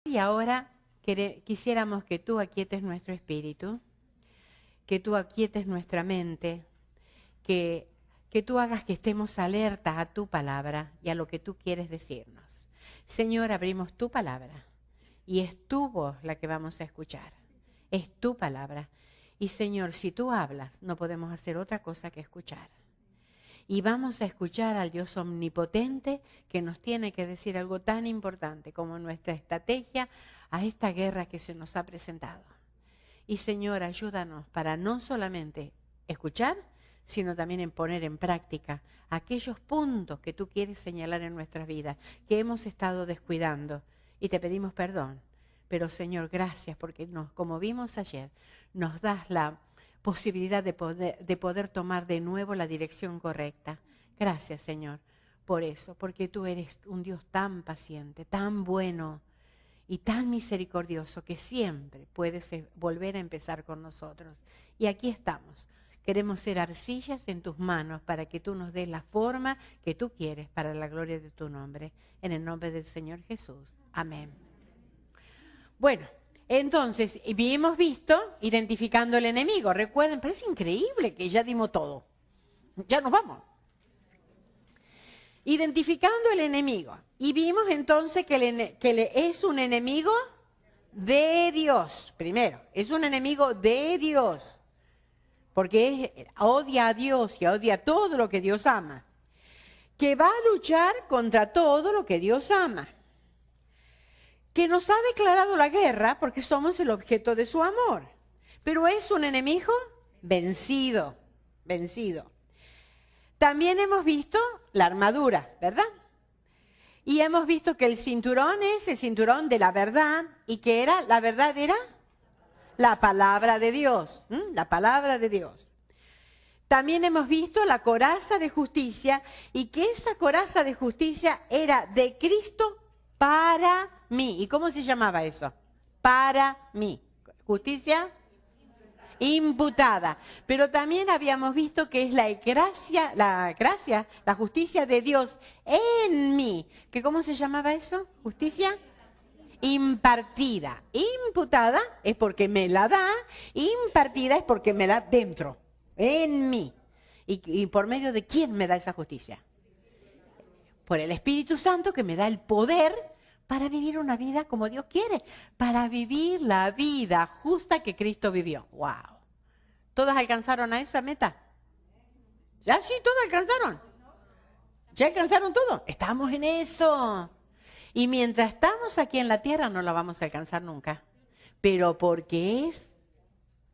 Y ahora quisiéramos que tú aquietes nuestro espíritu, que tú aquietes nuestra mente, que tú hagas que estemos alertas a tu palabra y a lo que tú quieres decirnos. Señor, abrimos tu palabra y es tu voz la que vamos a escuchar. Es tu palabra. Y Señor, si tú hablas, no podemos hacer otra cosa que escuchar. Y vamos a escuchar al Dios omnipotente que nos tiene que decir algo tan importante como nuestra estrategia a esta guerra que se nos ha presentado. Y Señor, ayúdanos para no solamente escuchar, sino también en poner en práctica aquellos puntos que tú quieres señalar en nuestras vidas, que hemos estado descuidando. Y te pedimos perdón. Pero Señor, gracias porque como vimos ayer, nos das la posibilidad de poder tomar de nuevo la dirección correcta. Gracias, Señor, por eso, porque tú eres un Dios tan paciente, tan bueno y tan misericordioso que siempre puedes volver a empezar con nosotros. Y aquí estamos. Queremos ser arcillas en tus manos para que tú nos des la forma que tú quieres para la gloria de tu nombre. En el nombre del Señor Jesús. Amén. Bueno. Entonces, hemos visto identificando el enemigo. Recuerden, parece increíble que ya dimos todo. Ya nos vamos. Identificando el enemigo. Y vimos entonces que es un enemigo de Dios. Primero, es un enemigo de Dios. Porque odia a Dios y odia todo lo que Dios ama. Que va a luchar contra todo lo que Dios ama. Que nos ha declarado la guerra porque somos el objeto de su amor. Pero es un enemigo vencido, vencido. También hemos visto la armadura, ¿verdad? Y hemos visto que el cinturón es el cinturón de la verdad. ¿Y qué era? La verdad era la palabra de Dios. La palabra de Dios. También hemos visto la coraza de justicia y que esa coraza de justicia era de Cristo para mí. ¿Y cómo se llamaba eso? Para mí. Justicia imputada. Pero también habíamos visto que es la justicia de Dios en mí. ¿Que cómo se llamaba eso? Justicia impartida. Imputada es porque me la da, impartida es porque me da dentro, en mí. ¿Y por medio de quién me da esa justicia? Por el Espíritu Santo que me da el poder para vivir una vida como Dios quiere, para vivir la vida justa que Cristo vivió. ¡Wow! ¿Todas alcanzaron a esa meta? ¿Ya sí? ¿Todas alcanzaron? ¿Ya alcanzaron todo? Estamos en eso. Y mientras estamos aquí en la tierra no la vamos a alcanzar nunca. Pero porque es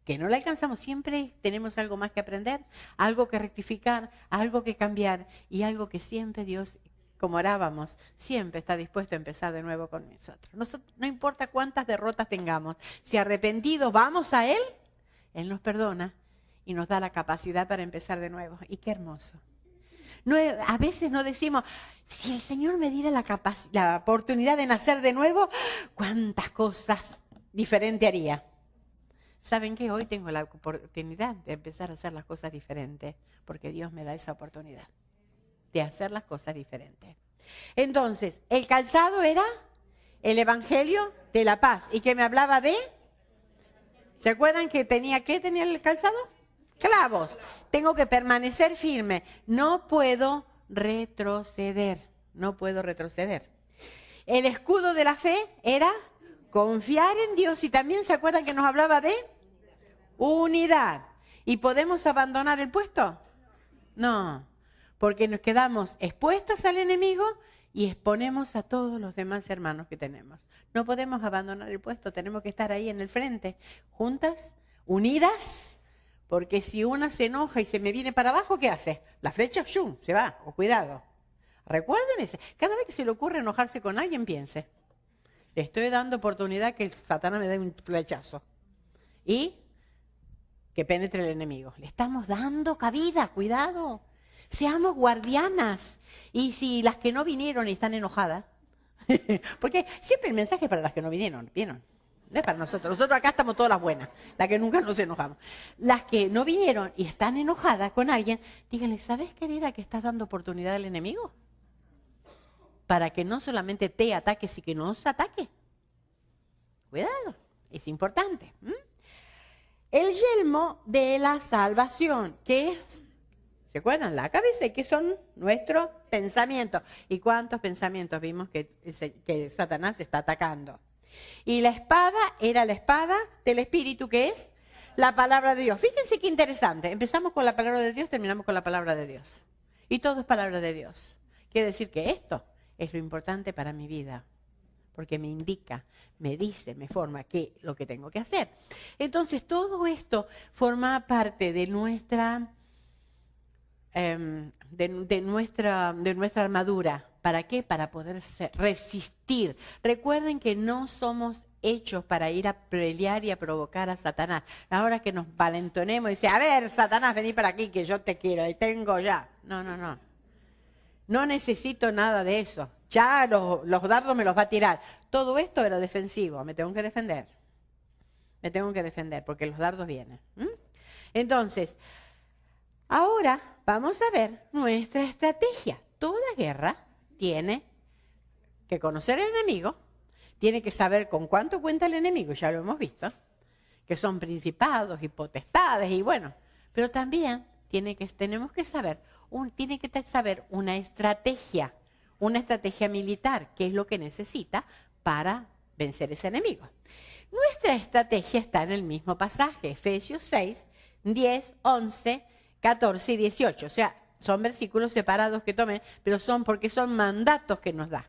que no la alcanzamos, siempre tenemos algo más que aprender, algo que rectificar, algo que cambiar y algo que siempre Dios, como orábamos, siempre está dispuesto a empezar de nuevo con nosotros. No importa cuántas derrotas tengamos, si arrepentidos vamos a Él, Él nos perdona y nos da la capacidad para empezar de nuevo. Y qué hermoso. No, a veces no decimos, si el Señor me diera la oportunidad de nacer de nuevo, cuántas cosas diferentes haría. ¿Saben qué? Hoy tengo la oportunidad de empezar a hacer las cosas diferentes, porque Dios me da esa oportunidad de hacer las cosas diferentes. Entonces, el calzado era el Evangelio de la paz. ¿Y que me hablaba de? ¿Se acuerdan que tenía el calzado? Clavos. Tengo que permanecer firme. No puedo retroceder. No puedo retroceder. El escudo de la fe era confiar en Dios. Y también se acuerdan que nos hablaba de unidad. ¿Y podemos abandonar el puesto? No. Porque nos quedamos expuestas al enemigo y exponemos a todos los demás hermanos que tenemos. No podemos abandonar el puesto, tenemos que estar ahí en el frente, juntas, unidas, porque si una se enoja y se me viene para abajo, ¿qué hace? La flecha, ¡shum!, se va, o cuidado. Recuerden ese, cada vez que se le ocurre enojarse con alguien, piense, le estoy dando oportunidad que Satanás me dé un flechazo. Y que penetre el enemigo. Le estamos dando cabida, cuidado. Seamos guardianas. Y si las que no vinieron y están enojadas, porque siempre el mensaje es para las que no vinieron, ¿vieron? No es para nosotros. Nosotros acá estamos todas las buenas, las que nunca nos enojamos. Las que no vinieron y están enojadas con alguien, díganle, ¿sabes, querida, que estás dando oportunidad al enemigo? Para que no solamente te ataque, sino que nos ataque. Cuidado, es importante. El yelmo de la salvación, que, ¿se acuerdan? La cabeza, que son nuestros pensamientos. ¿Y cuántos pensamientos vimos que Satanás está atacando? Y la espada era la espada del Espíritu, que es la palabra de Dios. Fíjense qué interesante. Empezamos con la palabra de Dios, terminamos con la palabra de Dios. Y todo es palabra de Dios. Quiere decir que esto es lo importante para mi vida. Porque me indica, me dice, me forma lo que tengo que hacer. Entonces, todo esto forma parte de nuestra, de nuestra armadura. ¿Para qué? Para poder resistir. Recuerden que no somos hechos para ir a pelear y a provocar a Satanás. Ahora que nos valentonemos y dice, a ver, Satanás, vení para aquí que yo te quiero y tengo ya. No, no, no. No necesito nada de eso. Ya los dardos me los va a tirar. Todo esto era defensivo. Me tengo que defender. Me tengo que defender porque los dardos vienen. Entonces, ahora vamos a ver nuestra estrategia. Toda guerra tiene que conocer al enemigo, tiene que saber con cuánto cuenta el enemigo, ya lo hemos visto, que son principados y potestades y bueno, pero también tenemos que saber, tiene que saber una estrategia militar, que es lo que necesita para vencer ese enemigo. Nuestra estrategia está en el mismo pasaje, Efesios 6, 10, 11, 14 y 18, o sea, son versículos separados que tomé, pero porque son mandatos que nos da.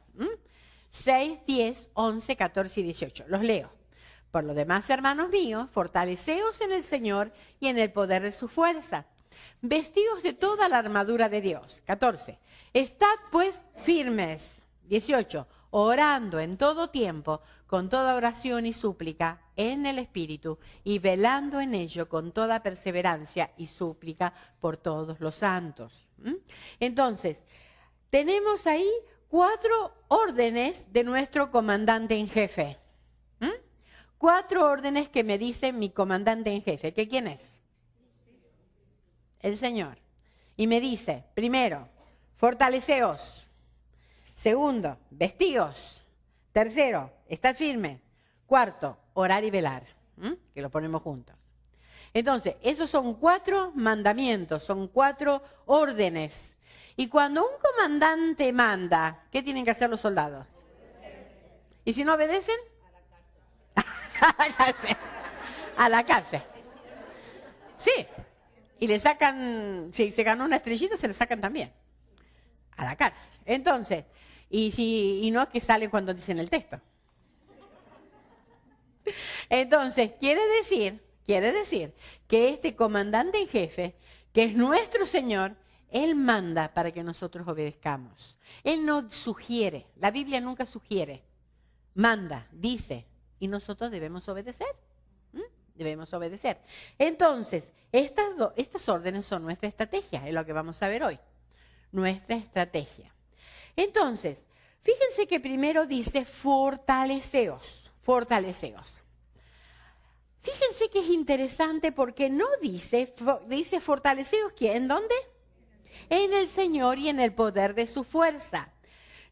6, 10, 11, 14 y 18. Los leo. Por lo demás, hermanos míos, fortaleceos en el Señor y en el poder de su fuerza. Vestidos de toda la armadura de Dios. 14. Estad pues firmes. 18. Orando en todo tiempo, con toda oración y súplica en el Espíritu, y velando en ello con toda perseverancia y súplica por todos los santos. Entonces, tenemos ahí 4 órdenes de nuestro comandante en jefe. 4 órdenes que me dice mi comandante en jefe. ¿Que quién es? El Señor. Y me dice, primero, fortaleceos. Segundo, vestíos. Tercero, estad firmes. Cuarto, orar y velar. Que lo ponemos juntos. Entonces, esos son 4 mandamientos, son 4 órdenes. Y cuando un comandante manda, ¿qué tienen que hacer los soldados? ¿Y si no obedecen? A la cárcel. A la cárcel. Sí. Y le sacan, si se ganó una estrellita, se le sacan también. A la cárcel. Entonces, y no es que salen cuando dicen el texto. Entonces, quiere decir que este comandante en jefe, que es nuestro Señor, Él manda para que nosotros obedezcamos. Él no sugiere, la Biblia nunca sugiere, manda, dice, y nosotros debemos obedecer. Debemos obedecer. Entonces, estas órdenes son nuestra estrategia, es lo que vamos a ver hoy. Nuestra estrategia. Entonces, fíjense que primero dice fortaleceos, fortaleceos. Fíjense que es interesante porque no dice fortaleceos, ¿en dónde? En el Señor y en el poder de su fuerza.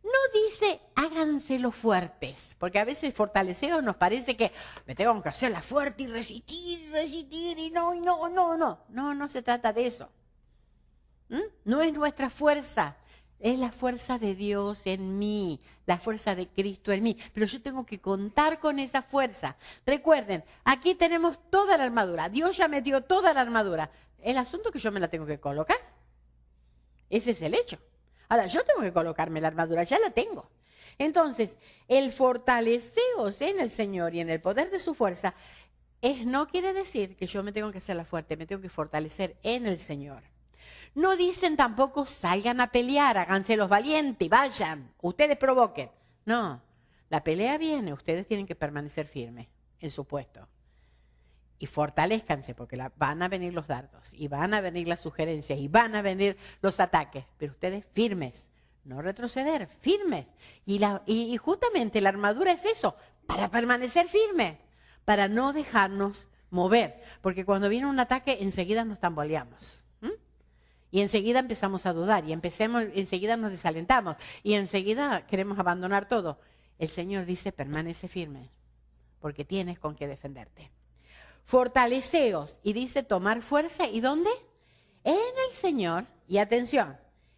No dice háganselo fuertes, porque a veces fortaleceos nos parece que me tengo que hacerla fuerte y resistir y no se trata de eso. No es nuestra fuerza, es la fuerza de Dios en mí, la fuerza de Cristo en mí, pero yo tengo que contar con esa fuerza. Recuerden, aquí tenemos toda la armadura, Dios ya me dio toda la armadura, el asunto es que yo me la tengo que colocar, ese es el hecho. Ahora, yo tengo que colocarme la armadura, ya la tengo. Entonces, el fortaleceos en el Señor y en el poder de su fuerza no quiere decir que yo me tengo que hacer la fuerte, me tengo que fortalecer en el Señor. No dicen tampoco salgan a pelear, háganse los valientes, vayan, ustedes provoquen. No, la pelea viene, ustedes tienen que permanecer firmes en su puesto. Y fortalezcanse porque van a venir los dardos y van a venir las sugerencias y van a venir los ataques. Pero ustedes firmes, no retroceder, firmes. Y justamente la armadura es eso, para permanecer firmes, para no dejarnos mover. Porque cuando viene un ataque enseguida nos tambaleamos. Y enseguida empezamos a dudar y enseguida nos desalentamos y enseguida queremos abandonar todo. El Señor dice permanece firme. porque tienes con qué defenderte. Fortaleceos, y dice tomar fuerza, ¿y dónde? En el Señor, y atención,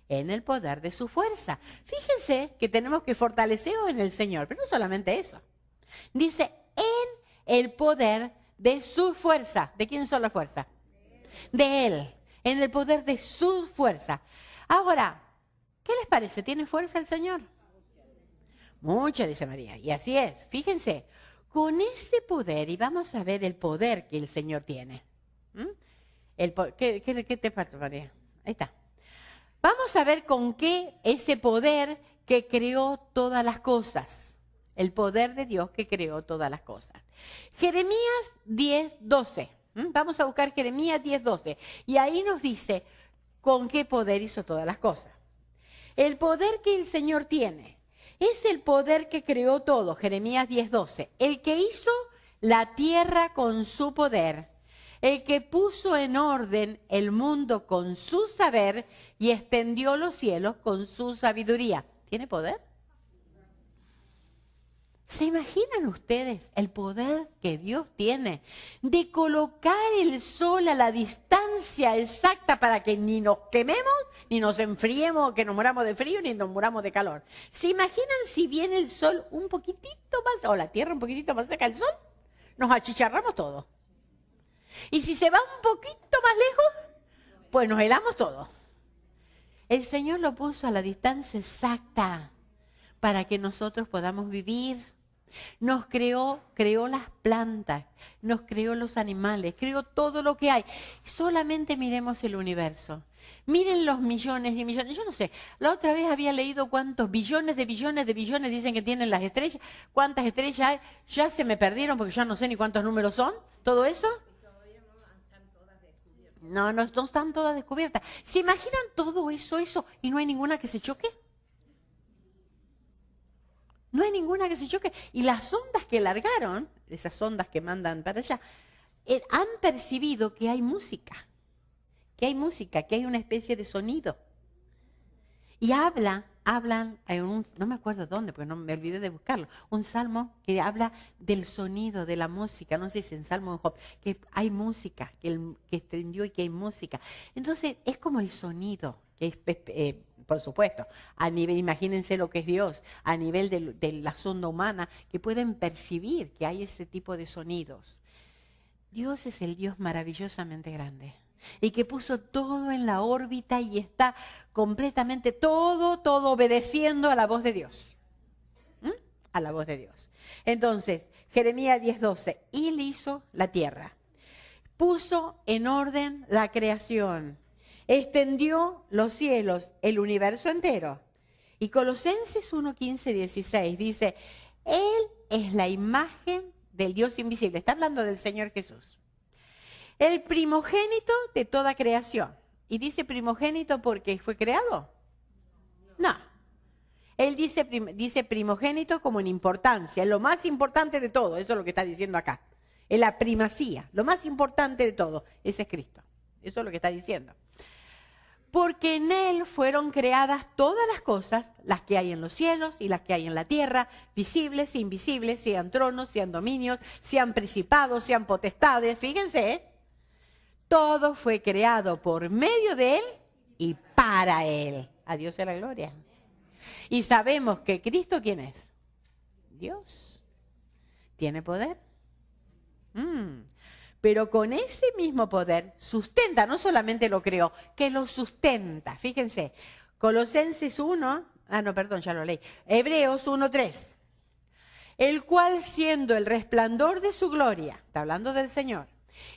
en el poder de su fuerza. Fíjense que tenemos que fortaleceos en el Señor, pero no solamente eso. Dice, en el poder de su fuerza. ¿De quién son la fuerza? De Él, en el poder de su fuerza. Ahora, ¿qué les parece? ¿Tiene fuerza el Señor? Mucha, dice María, y así es. Fíjense, con ese poder, y vamos a ver el poder que el Señor tiene. ¿Qué te falta, María? Ahí está. Vamos a ver con qué ese poder que creó todas las cosas. El poder de Dios que creó todas las cosas. Jeremías 10:12. Vamos a buscar Jeremías 10:12. Y ahí nos dice con qué poder hizo todas las cosas. El poder que el Señor tiene es el poder que creó todo. Jeremías 10:12. El que hizo la tierra con su poder. El que puso en orden el mundo con su saber y extendió los cielos con su sabiduría. ¿Tiene poder? ¿Se imaginan ustedes el poder que Dios tiene de colocar el sol a la distancia exacta para que ni nos quememos, ni nos enfriemos, que nos muramos de frío, ni nos muramos de calor? ¿Se imaginan si viene el sol un poquitito más, o la tierra un poquitito más cerca del sol? Nos achicharramos todos. Y si se va un poquito más lejos, pues nos helamos todos. El Señor lo puso a la distancia exacta para que nosotros podamos vivir. Nos creó las plantas, nos creó los animales, creó todo lo que hay. Solamente miremos el universo. Miren los millones y millones. Yo no sé, la otra vez había leído cuántos billones de billones dicen que tienen las estrellas. ¿Cuántas estrellas hay? Ya se me perdieron porque ya no sé ni cuántos números son. ¿Todo eso? No están todas descubiertas. ¿Se imaginan todo eso y no hay ninguna que se choque? No hay ninguna que se choque. Y las ondas que largaron, esas ondas que mandan para allá, han percibido que hay música, que hay una especie de sonido. Y hablan, no me acuerdo dónde, porque no me olvidé de buscarlo, un salmo que habla del sonido, de la música, no sé si en Salmo de Job, que hay música, que extendió y que hay música. Entonces, es como el sonido, que es, por supuesto, a nivel, imagínense lo que es Dios, a nivel de la sonda humana, que pueden percibir que hay ese tipo de sonidos. Dios es el Dios maravillosamente grande. Y que puso todo en la órbita y está completamente todo obedeciendo a la voz de Dios. A la voz de Dios. Entonces, Jeremías 10:12, y Él hizo la tierra, puso en orden la creación, extendió los cielos, el universo entero. Y Colosenses 1:15-16 dice, Él es la imagen del Dios invisible. Está hablando del Señor Jesús. El primogénito de toda creación. ¿Y dice primogénito porque fue creado? No. Él dice primogénito como en importancia, lo más importante de todo. Eso es lo que está diciendo acá. Es la primacía, lo más importante de todo. Ese es Cristo. Eso es lo que está diciendo. Porque en Él fueron creadas todas las cosas, las que hay en los cielos y las que hay en la tierra, visibles e invisibles, sean tronos, sean dominios, sean principados, sean potestades. Fíjense, todo fue creado por medio de Él y para Él. A Dios sea la gloria. Y sabemos que Cristo, ¿quién es? Dios. ¿Tiene poder? Pero con ese mismo poder sustenta, no solamente lo creó, que lo sustenta. Fíjense, Colosenses 1, ya lo leí. Hebreos 1:3. El cual siendo el resplandor de su gloria, está hablando del Señor,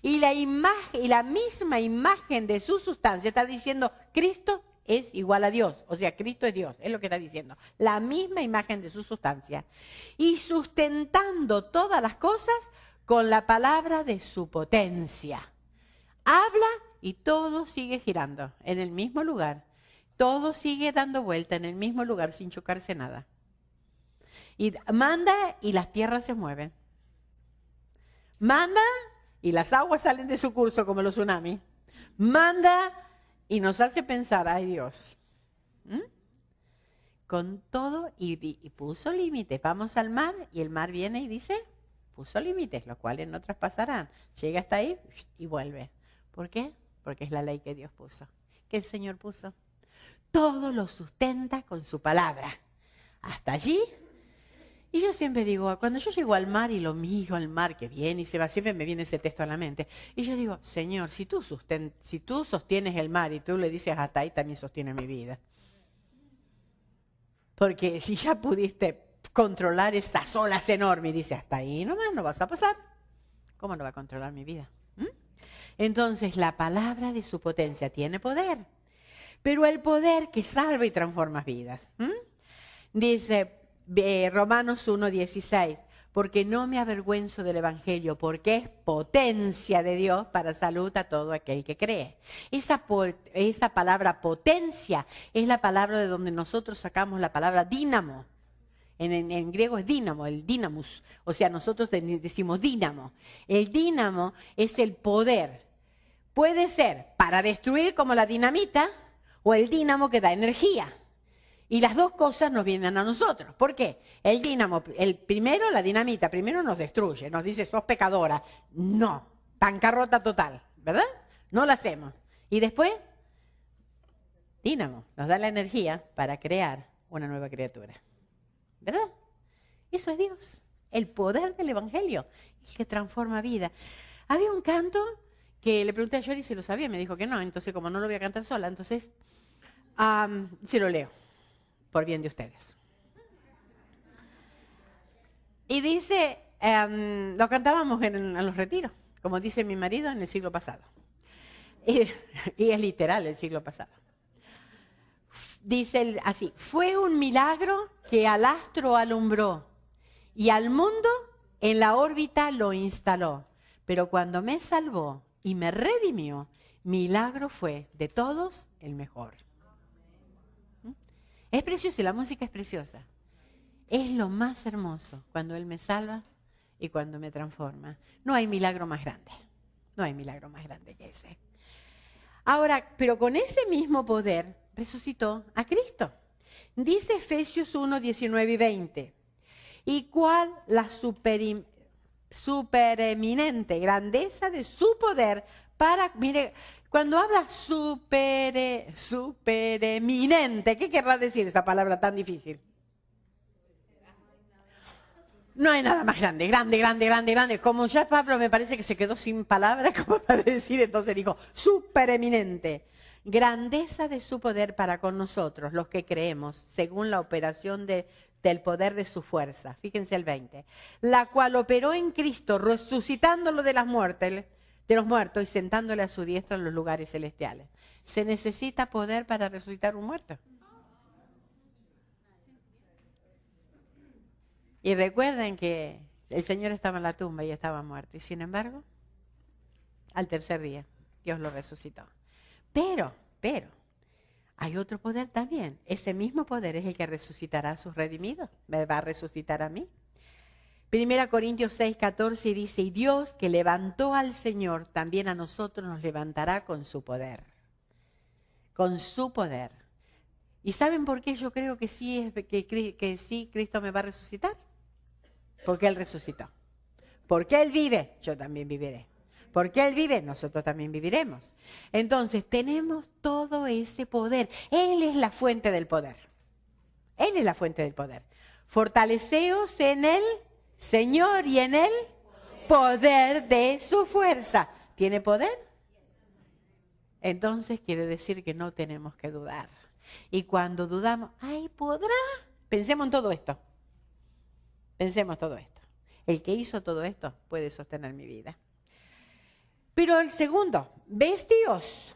y la misma imagen de su sustancia, está diciendo Cristo es igual a Dios, o sea, Cristo es Dios, es lo que está diciendo, la misma imagen de su sustancia, y sustentando todas las cosas con la palabra de su potencia. Habla y todo sigue girando en el mismo lugar, todo sigue dando vuelta en el mismo lugar sin chocarse nada. Y manda y las tierras se mueven. Manda y las aguas salen de su curso como los tsunamis. Manda y nos hace pensar, ay Dios. Con todo y puso límites. Vamos al mar y el mar viene y dice, puso límites, los cuales no traspasarán. Llega hasta ahí y vuelve. ¿Por qué? Porque es la ley que Dios puso, que el Señor puso. Todo lo sustenta con su palabra. Hasta allí. Y yo siempre digo, cuando yo llego al mar y lo miro al mar que viene y se va, siempre me viene ese texto a la mente. Y yo digo, Señor, si tú sostienes el mar y tú le dices hasta ahí, también sostiene mi vida. Porque si ya pudiste controlar esas olas enormes y dices, hasta ahí nomás no vas a pasar, ¿cómo no va a controlar mi vida? Entonces la palabra de su potencia tiene poder, pero el poder que salva y transforma vidas. Dice Romanos 1:16, porque no me avergüenzo del Evangelio, porque es potencia de Dios para salud a todo aquel que cree. Esa palabra potencia es la palabra de donde nosotros sacamos la palabra dínamo. En griego es dínamo, el dynamus. O sea, nosotros decimos dínamo. El dínamo es el poder. Puede ser para destruir como la dinamita o el dínamo que da energía. Y las dos cosas nos vienen a nosotros. ¿Por qué? El dínamo, la dinamita, primero nos destruye, nos dice, sos pecadora. No, bancarrota total, ¿verdad? No la hacemos. Y después, dínamo, nos da la energía para crear una nueva criatura. ¿Verdad? Eso es Dios, el poder del Evangelio, el que transforma vida. Había un canto que le pregunté a Yori si lo sabía, me dijo que no, entonces como no lo voy a cantar sola, entonces se lo leo. Por bien de ustedes. Y dice, lo cantábamos en los retiros, como dice mi marido, en el siglo pasado. Y es literal, el siglo pasado. Dice así, fue un milagro que al astro alumbró y al mundo en la órbita lo instaló. Pero cuando me salvó y me redimió, milagro fue de todos el mejor. Es precioso y la música es preciosa. Es lo más hermoso cuando Él me salva y cuando me transforma. No hay milagro más grande. No hay milagro más grande que ese. Ahora, pero con ese mismo poder resucitó a Cristo. Dice Efesios 1, 19 y 20. Y cuál la supereminente grandeza de su poder para, mire, cuando habla supereminente, ¿qué querrá decir esa palabra tan difícil? No hay nada más grande, grande. Como ya Pablo me parece que se quedó sin palabras como para decir, entonces dijo, supereminente. Grandeza de su poder para con nosotros, los que creemos, según la operación del poder de su fuerza. Fíjense el 20. La cual operó en Cristo, resucitándolo de los muertos y sentándole a su diestra en los lugares celestiales. ¿Se necesita poder para resucitar un muerto? Y recuerden que el Señor estaba en la tumba y estaba muerto. Y sin embargo, al tercer día, Dios lo resucitó. Pero, hay otro poder también. Ese mismo poder es el que resucitará a sus redimidos. Me va a resucitar a mí. 1 Corintios 6, 14 dice, y Dios que levantó al Señor, también a nosotros nos levantará con su poder. Con su poder. ¿Y saben por qué yo creo que sí, Cristo me va a resucitar? Porque Él resucitó. Porque Él vive, yo también viviré. Porque Él vive, nosotros también viviremos. Entonces, tenemos todo ese poder. Él es la fuente del poder. Él es la fuente del poder. Fortaleceos en el Señor y en el poder de su fuerza. ¿Tiene poder? Entonces, quiere decir que no tenemos que dudar. Y cuando dudamos, ¡ay, podrá! Pensemos en todo esto. Pensemos todo esto. El que hizo todo esto puede sostener mi vida. Pero el segundo, vestíos.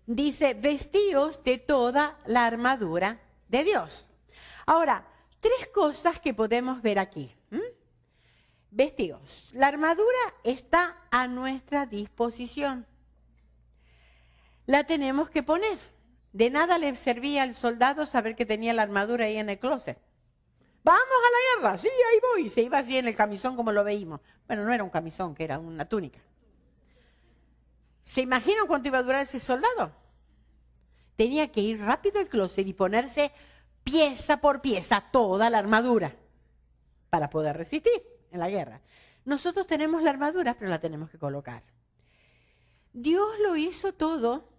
Dice, vestíos de toda la armadura de Dios. Ahora, tres cosas que podemos ver aquí. Vestíos. La armadura está a nuestra disposición. La tenemos que poner. De nada le servía al soldado saber que tenía la armadura ahí en el closet. ¡Vamos a la guerra! Sí, ahí voy. Se iba así en el camisón como lo veíamos. Bueno, no era un camisón, que era una túnica. ¿Se imaginan cuánto iba a durar ese soldado? Tenía que ir rápido al closet y ponerse pieza por pieza toda la armadura para poder resistir en la guerra. Nosotros tenemos la armadura, pero la tenemos que colocar. Dios lo hizo todo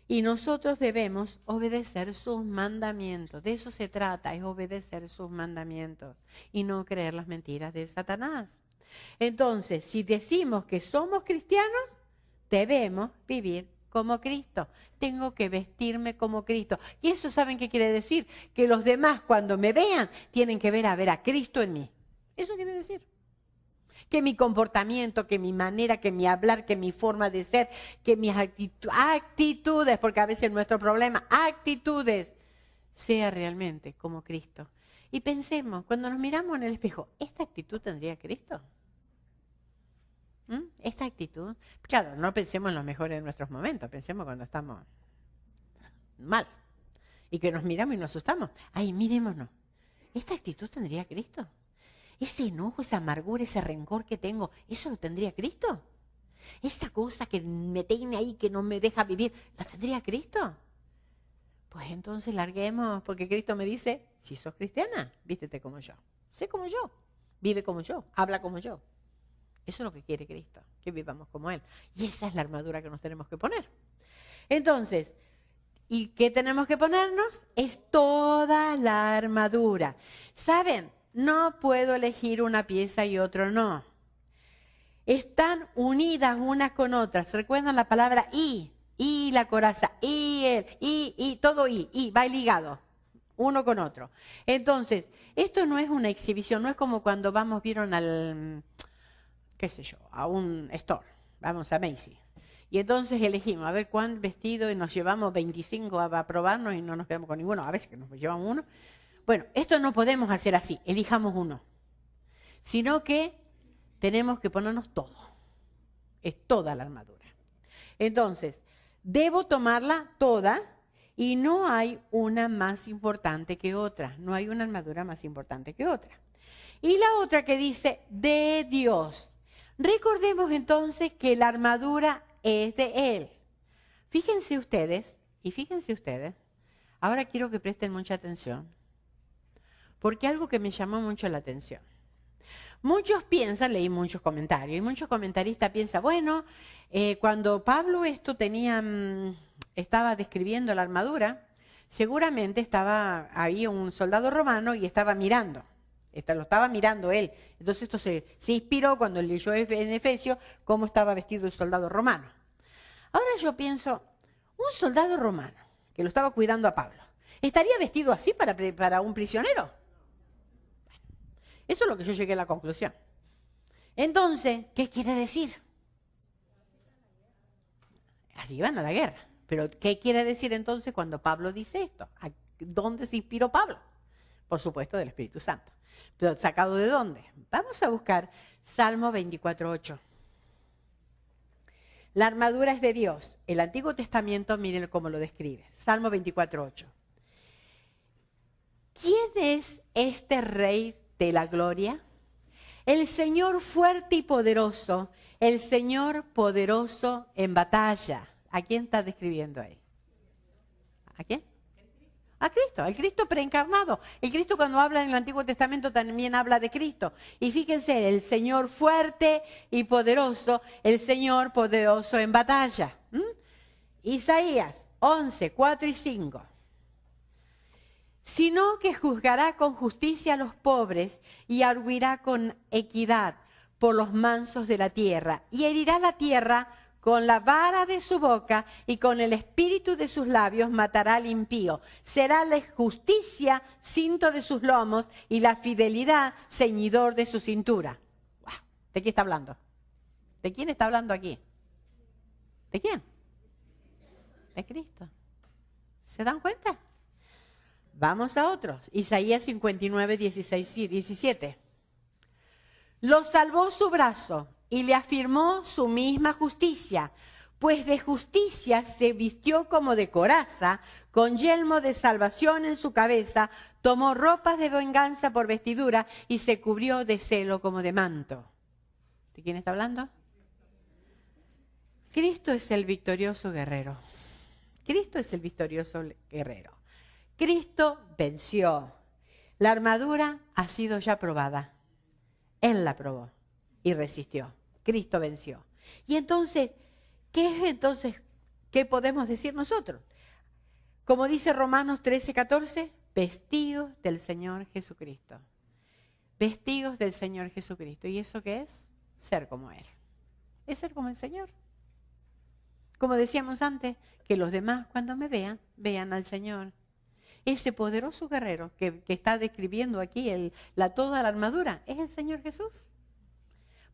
y nosotros debemos obedecer sus mandamientos. De eso se trata, es obedecer sus mandamientos y no creer las mentiras de Satanás. Entonces, si decimos que somos cristianos, debemos vivir como Cristo. Tengo que vestirme como Cristo. Y eso, ¿saben qué quiere decir? Que los demás, cuando me vean, tienen que ver a Cristo en mí. Eso quiere decir. Que mi comportamiento, que mi manera, que mi hablar, que mi forma de ser, que mis actitudes, porque a veces nuestro problema, actitudes, sea realmente como Cristo. Y pensemos, cuando nos miramos en el espejo, ¿esta actitud tendría Cristo? Esta actitud, claro, no pensemos en los mejores de nuestros momentos, pensemos cuando estamos mal y que nos miramos y nos asustamos. Ay, mirémonos, ¿esta actitud tendría Cristo? Ese enojo, esa amargura, ese rencor que tengo, ¿eso lo tendría Cristo? Esa cosa que me tiene ahí, que no me deja vivir, ¿la tendría Cristo? Pues entonces larguemos, porque Cristo me dice, si sos cristiana, vístete como yo, sé como yo, vive como yo, habla como yo. Eso es lo que quiere Cristo, que vivamos como Él. Y esa es la armadura que nos tenemos que poner. Entonces, ¿y qué tenemos que ponernos? Es toda la armadura. ¿Saben? No puedo elegir una pieza y otro no. Están unidas unas con otras. ¿Recuerdan la palabra y la coraza, y él, y, todo y, va ligado, uno con otro. Entonces, esto no es una exhibición, no es como cuando vieron al, qué sé yo, a un store, vamos a Macy's. Y entonces elegimos, a ver cuán vestido, y nos llevamos 25 a probarnos y no nos quedamos con ninguno, a veces que nos llevamos uno. Bueno, esto no podemos hacer así, elijamos uno, sino que tenemos que ponernos todo, es toda la armadura. Entonces, debo tomarla toda y no hay una más importante que otra, no hay una armadura más importante que otra. Y la otra que dice, de Dios. Recordemos entonces que la armadura es de Él. Fíjense ustedes, ahora quiero que presten mucha atención, porque algo que me llamó mucho la atención. Muchos piensan, leí muchos comentarios, y muchos comentaristas piensan, bueno, cuando Pablo estaba describiendo la armadura, seguramente estaba ahí un soldado romano y estaba mirando. Lo estaba mirando él. Entonces esto se inspiró cuando leyó en Efesios cómo estaba vestido el soldado romano. Ahora yo pienso, un soldado romano que lo estaba cuidando a Pablo, ¿estaría vestido así para un prisionero? Eso es lo que yo llegué a la conclusión. Entonces, ¿qué quiere decir? Así van a la guerra. Pero, ¿qué quiere decir entonces cuando Pablo dice esto? ¿A dónde se inspiró Pablo? Por supuesto, del Espíritu Santo. ¿Pero sacado de dónde? Vamos a buscar Salmo 24:8. La armadura es de Dios. El Antiguo Testamento, miren cómo lo describe. Salmo 24:8. ¿Quién es este rey de la gloria? El Señor fuerte y poderoso, el Señor poderoso en batalla. ¿A quién está describiendo ahí? ¿A quién? A Cristo, al Cristo preencarnado. El Cristo cuando habla en el Antiguo Testamento también habla de Cristo. Y fíjense, el Señor fuerte y poderoso, el Señor poderoso en batalla. Isaías 11:4 y 5. Sino que juzgará con justicia a los pobres y arguirá con equidad por los mansos de la tierra, y herirá la tierra con la vara de su boca, y con el espíritu de sus labios matará al impío. Será la justicia cinto de sus lomos y la fidelidad ceñidor de su cintura. Wow. ¿De quién está hablando? ¿De quién está hablando aquí? ¿De quién? De Cristo. ¿Se dan cuenta? Vamos a otros. Isaías 59, 16 y 17. Lo salvó su brazo y le afirmó su misma justicia, pues de justicia se vistió como de coraza, con yelmo de salvación en su cabeza, tomó ropas de venganza por vestidura y se cubrió de celo como de manto. ¿De quién está hablando? Cristo es el victorioso guerrero. Cristo es el victorioso guerrero. Cristo venció. La armadura ha sido ya probada. Él la probó y resistió. Cristo venció. Y entonces, ¿qué podemos decir nosotros? Como dice Romanos 13:14, vestidos del Señor Jesucristo. Vestidos del Señor Jesucristo. ¿Y eso qué es? Ser como Él. Es ser como el Señor. Como decíamos antes, que los demás cuando me vean, vean al Señor. Ese poderoso guerrero que está describiendo aquí toda la armadura es el Señor Jesús.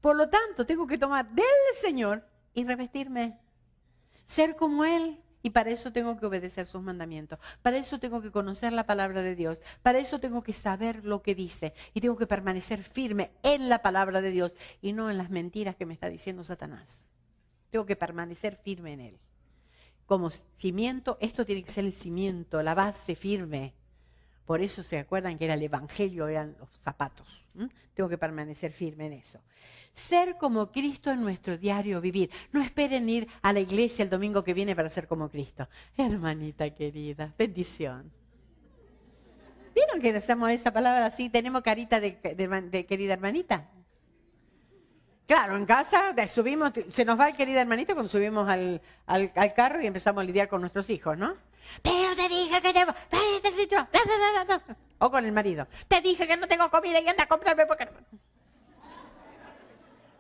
Por lo tanto, tengo que tomar del Señor y revestirme. Ser como Él. Y para eso tengo que obedecer sus mandamientos. Para eso tengo que conocer la palabra de Dios. Para eso tengo que saber lo que dice. Y tengo que permanecer firme en la palabra de Dios y no en las mentiras que me está diciendo Satanás. Tengo que permanecer firme en Él. Como cimiento, esto tiene que ser el cimiento, la base firme. Por eso se acuerdan que era el evangelio, eran los zapatos. Tengo que permanecer firme en eso. Ser como Cristo en nuestro diario vivir. No esperen ir a la iglesia el domingo que viene para ser como Cristo. Hermanita querida, bendición. ¿Vieron que usamos esa palabra así? Tenemos carita de querida hermanita. Claro, en casa subimos, se nos va el querida hermanito cuando subimos al carro y empezamos a lidiar con nuestros hijos, ¿no? Pero te dije que o con el marido. Te dije que no tengo comida y anda a comprarme porque...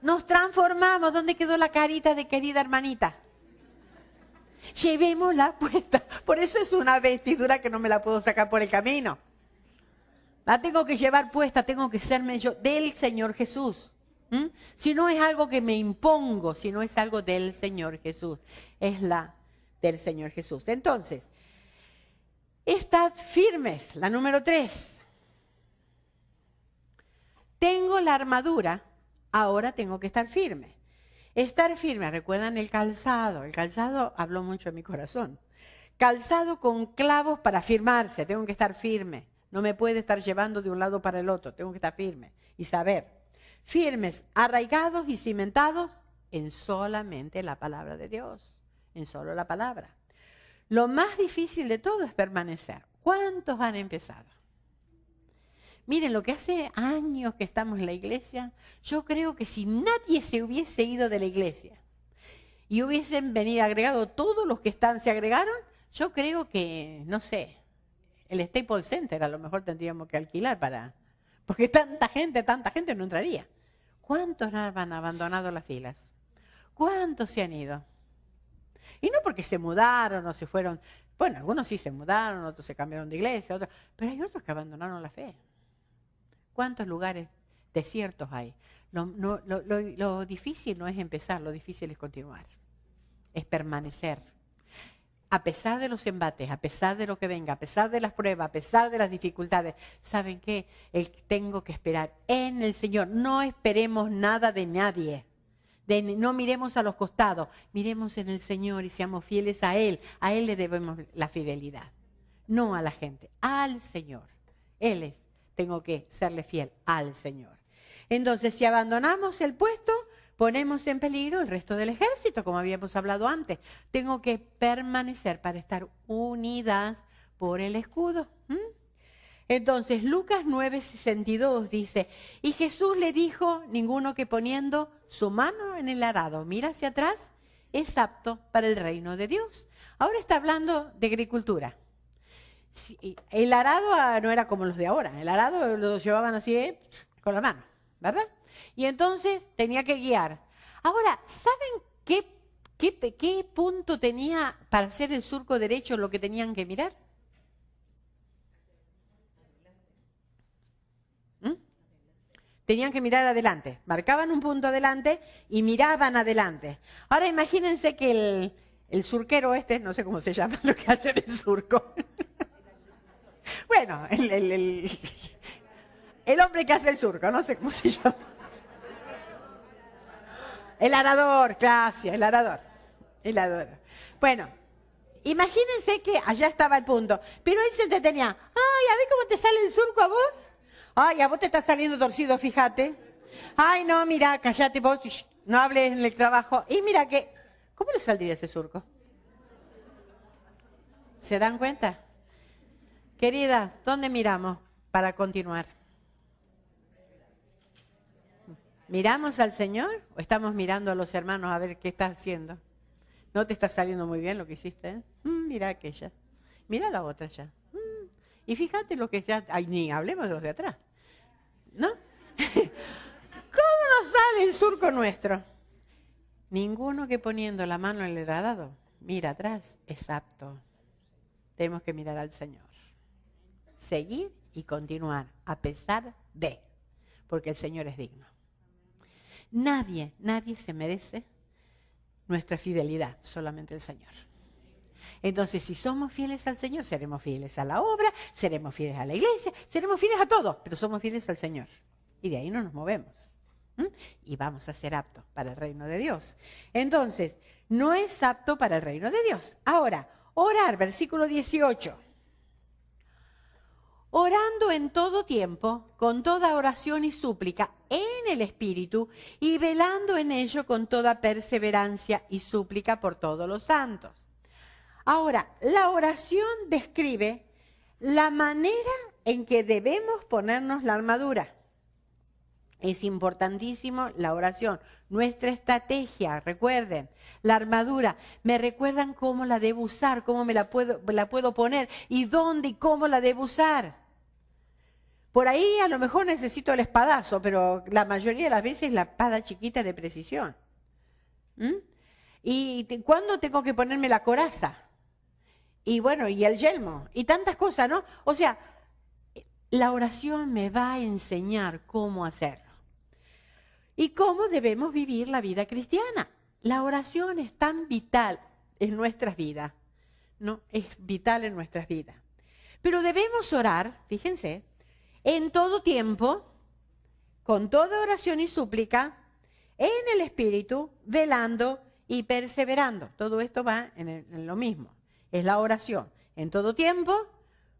Nos transformamos. ¿Dónde quedó la carita de querida hermanita? Llevémosla puesta. Por eso es una vestidura que no me la puedo sacar por el camino. La tengo que llevar puesta, tengo que serme yo del Señor Jesús. Si no es algo que me impongo, si no es algo del Señor Jesús, es la del Señor Jesús. Entonces, estad firmes, la número 3. Tengo la armadura, ahora tengo que estar firme. Estar firme, recuerdan el calzado habló mucho en mi corazón. Calzado con clavos para firmarse, tengo que estar firme. No me puede estar llevando de un lado para el otro, tengo que estar firme y saber. Firmes, arraigados y cimentados en solamente la palabra de Dios, en solo la palabra. Lo más difícil de todo es permanecer. ¿Cuántos han empezado? Miren, lo que hace años que estamos en la iglesia, yo creo que si nadie se hubiese ido de la iglesia y hubiesen venido agregado todos los que se agregaron, yo creo que, no sé, el Staples Center a lo mejor tendríamos que alquilar porque tanta gente no entraría. ¿Cuántos han abandonado las filas? ¿Cuántos se han ido? Y no porque se mudaron o se fueron. Bueno, algunos sí se mudaron, otros se cambiaron de iglesia, pero hay otros que abandonaron la fe. ¿Cuántos lugares desiertos hay? Lo difícil no es empezar, lo difícil es continuar. Es permanecer. A pesar de los embates, a pesar de lo que venga, a pesar de las pruebas, a pesar de las dificultades, ¿saben qué? Tengo que esperar en el Señor. No esperemos nada de nadie. No miremos a los costados, miremos en el Señor y seamos fieles a Él. A Él le debemos la fidelidad. No a la gente, al Señor. Tengo que serle fiel al Señor. Entonces, si abandonamos el puesto, ponemos en peligro el resto del ejército, como habíamos hablado antes. Tengo que permanecer para estar unidas por el escudo. Entonces, Lucas 9:62 dice, y Jesús le dijo, ninguno que poniendo su mano en el arado mira hacia atrás, es apto para el reino de Dios. Ahora está hablando de agricultura. El arado no era como los de ahora. El arado lo llevaban así con la mano, ¿verdad? Y entonces tenía que guiar. Ahora, ¿saben qué punto tenía para hacer el surco derecho lo que tenían que mirar? Tenían que mirar adelante. Marcaban un punto adelante y miraban adelante. Ahora imagínense que el surquero no sé cómo se llama lo que hace el surco. Bueno, el hombre que hace el surco, no sé cómo se llama. El arador, gracias, el arador. Bueno, imagínense que allá estaba el punto, pero él se detenía. Ay, a ver cómo te sale el surco a vos. Ay, a vos te está saliendo torcido, fíjate. Ay, no, mira, cállate vos, no hables en el trabajo. Y mira que, ¿cómo le saldría ese surco? ¿Se dan cuenta? Querida, ¿dónde miramos para continuar? ¿Miramos al Señor o estamos mirando a los hermanos a ver qué está haciendo? No te está saliendo muy bien lo que hiciste, ¿eh? Mira aquella. Mira la otra ya. Y fíjate lo que ya... Ay, ni hablemos de los de atrás. ¿No? ¿Cómo nos sale el surco nuestro? Ninguno que poniendo la mano en el aradado mira atrás es apto. Tenemos que mirar al Señor. Seguir y continuar a pesar de. Porque el Señor es digno. Nadie se merece nuestra fidelidad, solamente el Señor. Entonces, si somos fieles al Señor, seremos fieles a la obra, seremos fieles a la iglesia, seremos fieles a todo, pero somos fieles al Señor. Y de ahí no nos movemos. Y vamos a ser aptos para el reino de Dios. Entonces, no es apto para el reino de Dios. Ahora, orar, versículo 18. Orando en todo tiempo, con toda oración y súplica, en el Espíritu, y velando en ello con toda perseverancia y súplica por todos los santos. Ahora, la oración describe la manera en que debemos ponernos la armadura. Es importantísimo la oración, nuestra estrategia, recuerden, la armadura, me recuerdan cómo la debo usar, cómo la puedo poner y dónde y cómo la debo usar. Por ahí a lo mejor necesito el espadazo, pero la mayoría de las veces la espada chiquita de precisión. ¿Y cuándo tengo que ponerme la coraza? Y bueno, y el yelmo, y tantas cosas, ¿no? O sea, la oración me va a enseñar cómo hacerlo. Y cómo debemos vivir la vida cristiana. La oración es tan vital en nuestras vidas, ¿no? Es vital en nuestras vidas. Pero debemos orar, fíjense, en todo tiempo, con toda oración y súplica, en el Espíritu, velando y perseverando. Todo esto va en lo mismo. Es la oración. En todo tiempo,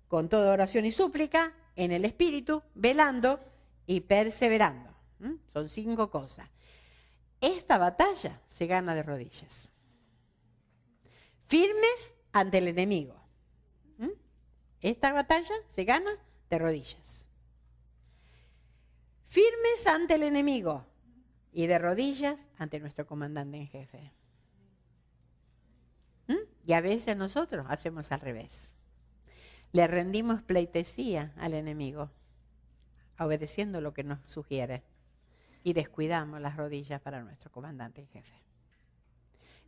con toda oración y súplica, en el Espíritu, velando y perseverando. Son 5 cosas. Esta batalla se gana de rodillas. Firmes ante el enemigo. Esta batalla se gana de rodillas. Firmes ante el enemigo y de rodillas ante nuestro comandante en jefe. Y a veces nosotros hacemos al revés. Le rendimos pleitesía al enemigo, obedeciendo lo que nos sugiere. Y descuidamos las rodillas para nuestro comandante en jefe.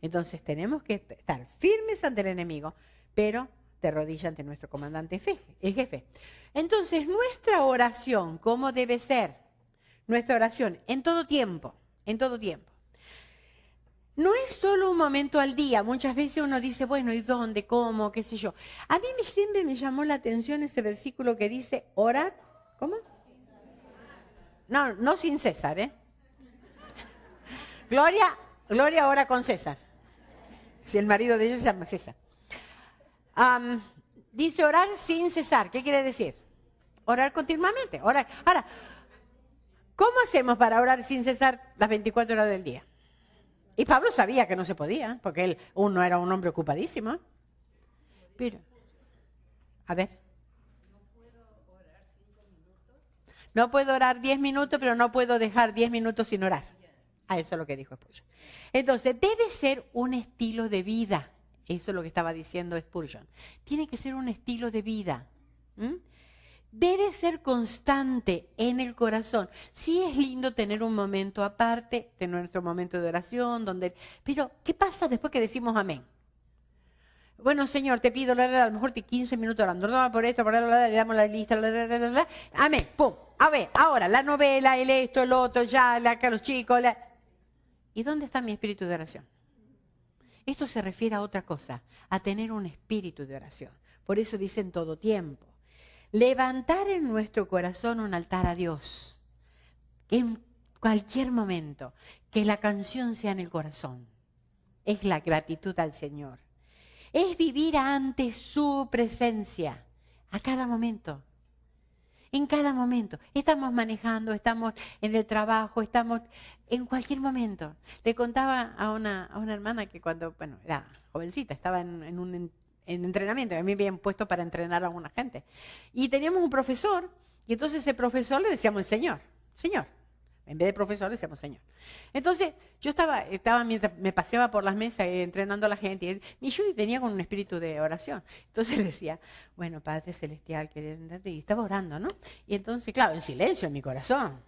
Entonces tenemos que estar firmes ante el enemigo, pero de rodillas ante nuestro comandante en jefe. Entonces nuestra oración, ¿cómo debe ser? Nuestra oración en todo tiempo, en todo tiempo. No es solo un momento al día. Muchas veces uno dice, bueno, ¿y dónde? ¿Cómo? ¿Qué sé yo? A mí siempre me llamó la atención ese versículo que dice, orad, ¿cómo? No sin César, ¿eh? Gloria ora con César. Si el marido de ellos se llama César. Dice orar sin cesar. ¿Qué quiere decir? Orar continuamente. Orar. Ahora, ¿cómo hacemos para orar sin cesar las 24 horas del día? Y Pablo sabía que no se podía, porque él no era un hombre ocupadísimo. Pero, a ver. No puedo orar 10 minutos, pero no puedo dejar 10 minutos sin orar. Eso es lo que dijo Spurgeon. Entonces, debe ser un estilo de vida. Eso es lo que estaba diciendo Spurgeon. Tiene que ser un estilo de vida. Debe ser constante en el corazón. Sí es lindo tener un momento aparte de nuestro momento de oración, pero ¿qué pasa después que decimos amén? Bueno, Señor, te pido, a lo mejor 15 minutos orando, por esto, le damos la lista, amén, pum. A ver, ahora, la novela, el esto, el otro, ya, acá los chicos. ¿Y dónde está mi espíritu de oración? Esto se refiere a otra cosa, a tener un espíritu de oración. Por eso dice en todo tiempo. Levantar en nuestro corazón un altar a Dios. En cualquier momento, que la canción sea en el corazón. Es la gratitud al Señor. Es vivir ante su presencia a cada momento. En cada momento. Estamos manejando, estamos en el trabajo, estamos en cualquier momento. Le contaba a una hermana que cuando, era jovencita, estaba en entrenamiento, a mí me habían puesto para entrenar a alguna gente. Y teníamos un profesor, y entonces ese profesor le decíamos el Señor, En vez de profesor, decíamos Señor. Entonces, yo estaba mientras me paseaba por las mesas entrenando a la gente, y yo venía con un espíritu de oración. Entonces decía, bueno, Padre Celestial, y estaba orando, ¿no? Y entonces, claro, en silencio, en mi corazón.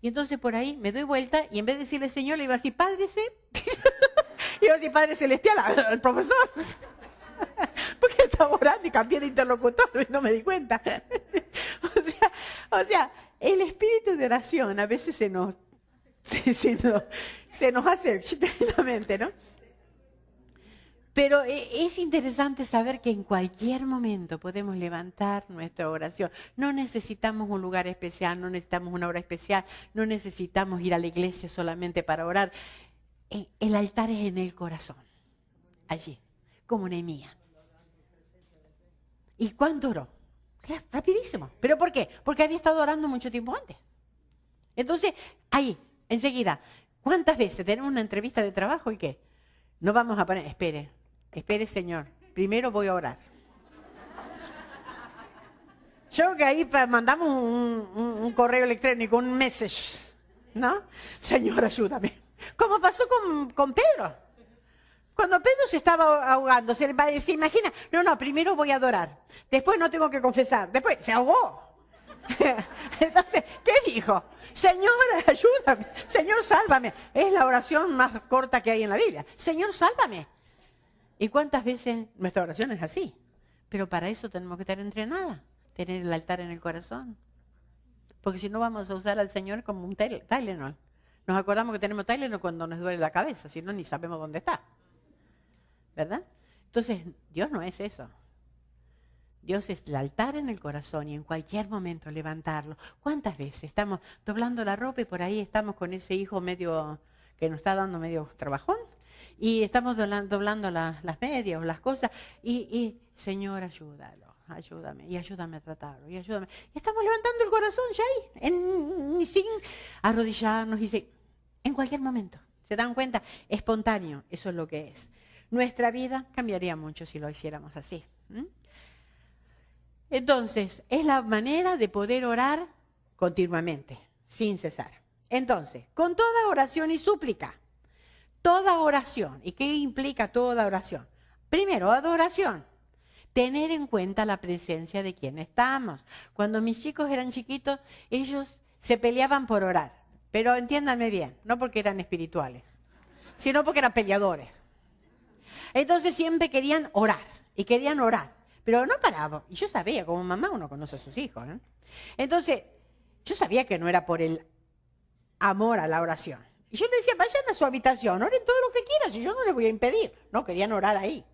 Y entonces por ahí me doy vuelta y en vez de decirle Señor, le iba a decir Padre iba a decir Padre Celestial al profesor. Porque estaba orando y cambié de interlocutor y no me di cuenta. O sea, el espíritu de oración a veces se nos hace tremendamente, ¿no? Pero es interesante saber que en cualquier momento podemos levantar nuestra oración. No necesitamos un lugar especial, no necesitamos una hora especial, no necesitamos ir a la iglesia solamente para orar. El altar es en el corazón, allí, como Nehemías. ¿Y cuánto oró? Rapidísimo. ¿Pero por qué? Porque había estado orando mucho tiempo antes. Entonces, ahí, enseguida, ¿cuántas veces tenemos una entrevista de trabajo y qué? No vamos a poner, espere Señor, primero voy a orar. Yo que ahí mandamos un correo electrónico, un message, ¿no? Señor, ayúdame. Como pasó con Pedro. Cuando Pedro se estaba ahogando, se imagina, no, primero voy a adorar, después no tengo que confesar, después se ahogó. Entonces, ¿qué dijo? Señor, ayúdame, Señor, sálvame. Es la oración más corta que hay en la Biblia. Señor, sálvame. ¿Y cuántas veces nuestra oración es así? Pero para eso tenemos que estar entrenadas, tener el altar en el corazón. Porque si no vamos a usar al Señor como un Tylenol. Nos acordamos que tenemos Tylenol cuando nos duele la cabeza, si no ni sabemos dónde está. ¿Verdad? Entonces, Dios no es eso. Dios es el altar en el corazón y en cualquier momento levantarlo. ¿Cuántas veces estamos doblando la ropa y por ahí estamos con ese hijo medio que nos está dando medio trabajón? Y estamos doblando las medias o las cosas y Señor, ayúdame y ayúdame a tratarlo y ayúdame. Y estamos levantando el corazón ya ahí, sin arrodillarnos en cualquier momento. ¿Se dan cuenta? Espontáneo, eso es lo que es. Nuestra vida cambiaría mucho si lo hiciéramos así. Entonces, es la manera de poder orar continuamente, sin cesar. Entonces, con toda oración y súplica, toda oración. ¿Y qué implica toda oración? Primero, adoración. Tener en cuenta la presencia de quien estamos. Cuando mis chicos eran chiquitos, ellos se peleaban por orar. Pero entiéndanme bien, no porque eran espirituales, sino porque eran peleadores. Entonces siempre querían orar, pero no paraban. Y yo sabía, como mamá uno conoce a sus hijos, ¿eh? Entonces, yo sabía que no era por el amor a la oración. Y yo les decía, vayan a su habitación, oren todo lo que quieran, si yo no les voy a impedir. No, querían orar ahí.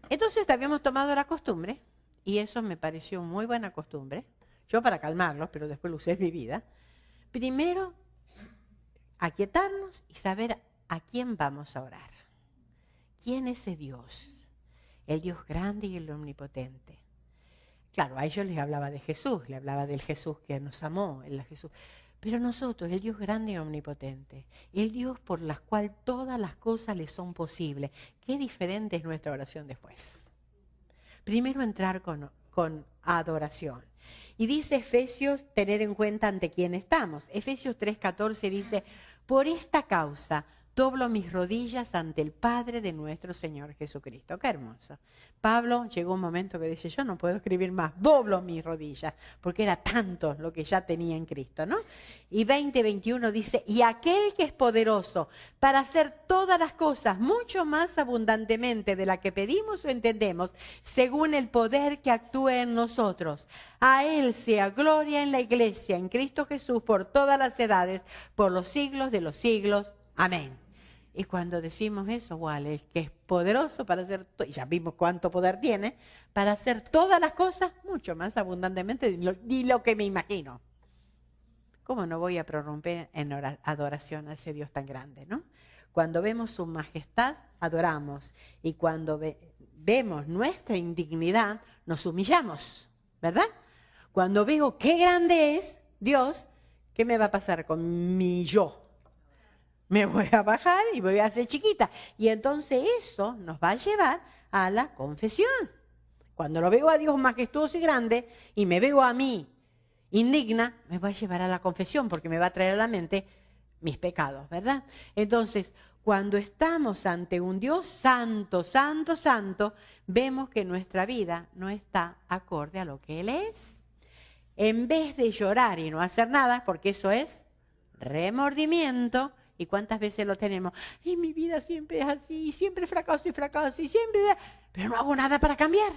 Entonces habíamos tomado la costumbre, y eso me pareció muy buena costumbre, yo para calmarlos, pero después lo usé en mi vida. Primero, aquietarnos y saber a quién vamos a orar. ¿Quién es ese Dios? El Dios grande y el omnipotente. Claro, a ellos les hablaba de Jesús, les hablaba del Jesús que nos amó, el Jesús. Pero nosotros, el Dios grande y omnipotente, el Dios por el cual todas las cosas le son posibles. Qué diferente es nuestra oración después. Primero entrar con adoración. Y dice Efesios, tener en cuenta ante quién estamos. Efesios 3:14 dice, por esta causa doblo mis rodillas ante el Padre de nuestro Señor Jesucristo. Qué hermoso. Pablo llegó un momento que dice, yo no puedo escribir más, doblo mis rodillas, porque era tanto lo que ya tenía en Cristo, ¿no? Y 20:21 dice, y aquel que es poderoso para hacer todas las cosas mucho más abundantemente de la que pedimos o entendemos, según el poder que actúa en nosotros. A Él sea gloria en la iglesia, en Cristo Jesús, por todas las edades, por los siglos de los siglos. Amén. Y cuando decimos eso, igual, el que es poderoso para hacer, y ya vimos cuánto poder tiene, para hacer todas las cosas mucho más abundantemente de lo que me imagino. ¿Cómo no voy a prorrumpir en adoración a ese Dios tan grande, no? Cuando vemos su majestad, adoramos. Y cuando vemos nuestra indignidad, nos humillamos, ¿verdad? Cuando veo qué grande es Dios, ¿qué me va a pasar con mi yo? Me voy a bajar y me voy a hacer chiquita. Y entonces eso nos va a llevar a la confesión. Cuando lo veo a Dios majestuoso y grande y me veo a mí indigna, me va a llevar a la confesión porque me va a traer a la mente mis pecados, ¿verdad? Entonces, cuando estamos ante un Dios santo, santo, santo, vemos que nuestra vida no está acorde a lo que Él es. En vez de llorar y no hacer nada, porque eso es remordimiento, ¿y cuántas veces lo tenemos? Y mi vida siempre es así, siempre fracaso y fracaso, y siempre... pero no hago nada para cambiar.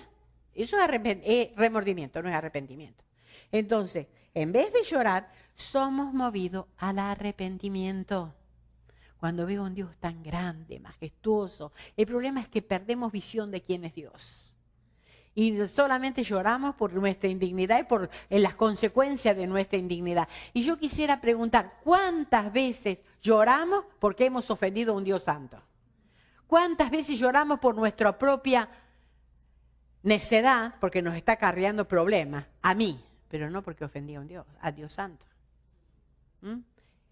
Eso es remordimiento, no es arrepentimiento. Entonces, en vez de llorar, somos movidos al arrepentimiento. Cuando veo a un Dios tan grande, majestuoso, el problema es que perdemos visión de quién es Dios. Y solamente lloramos por nuestra indignidad y por las consecuencias de nuestra indignidad. Y yo quisiera preguntar, ¿cuántas veces lloramos porque hemos ofendido a un Dios santo? ¿Cuántas veces lloramos por nuestra propia necedad, porque nos está acarreando problemas? A mí, pero no porque ofendí a Dios santo.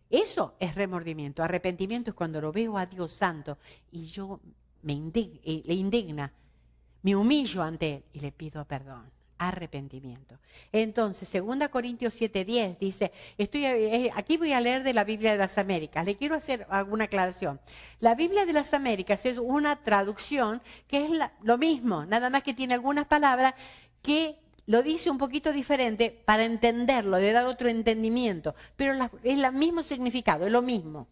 Eso es remordimiento. Arrepentimiento es cuando lo veo a Dios santo y yo le indigna. Me humillo ante Él y le pido perdón. Arrepentimiento. Entonces, 2 Corintios 7:10 dice, aquí voy a leer de la Biblia de las Américas. Le quiero hacer alguna aclaración. La Biblia de las Américas es una traducción que es lo mismo, nada más que tiene algunas palabras que lo dice un poquito diferente para entenderlo, de dar otro entendimiento. Pero es el mismo significado, es lo mismo.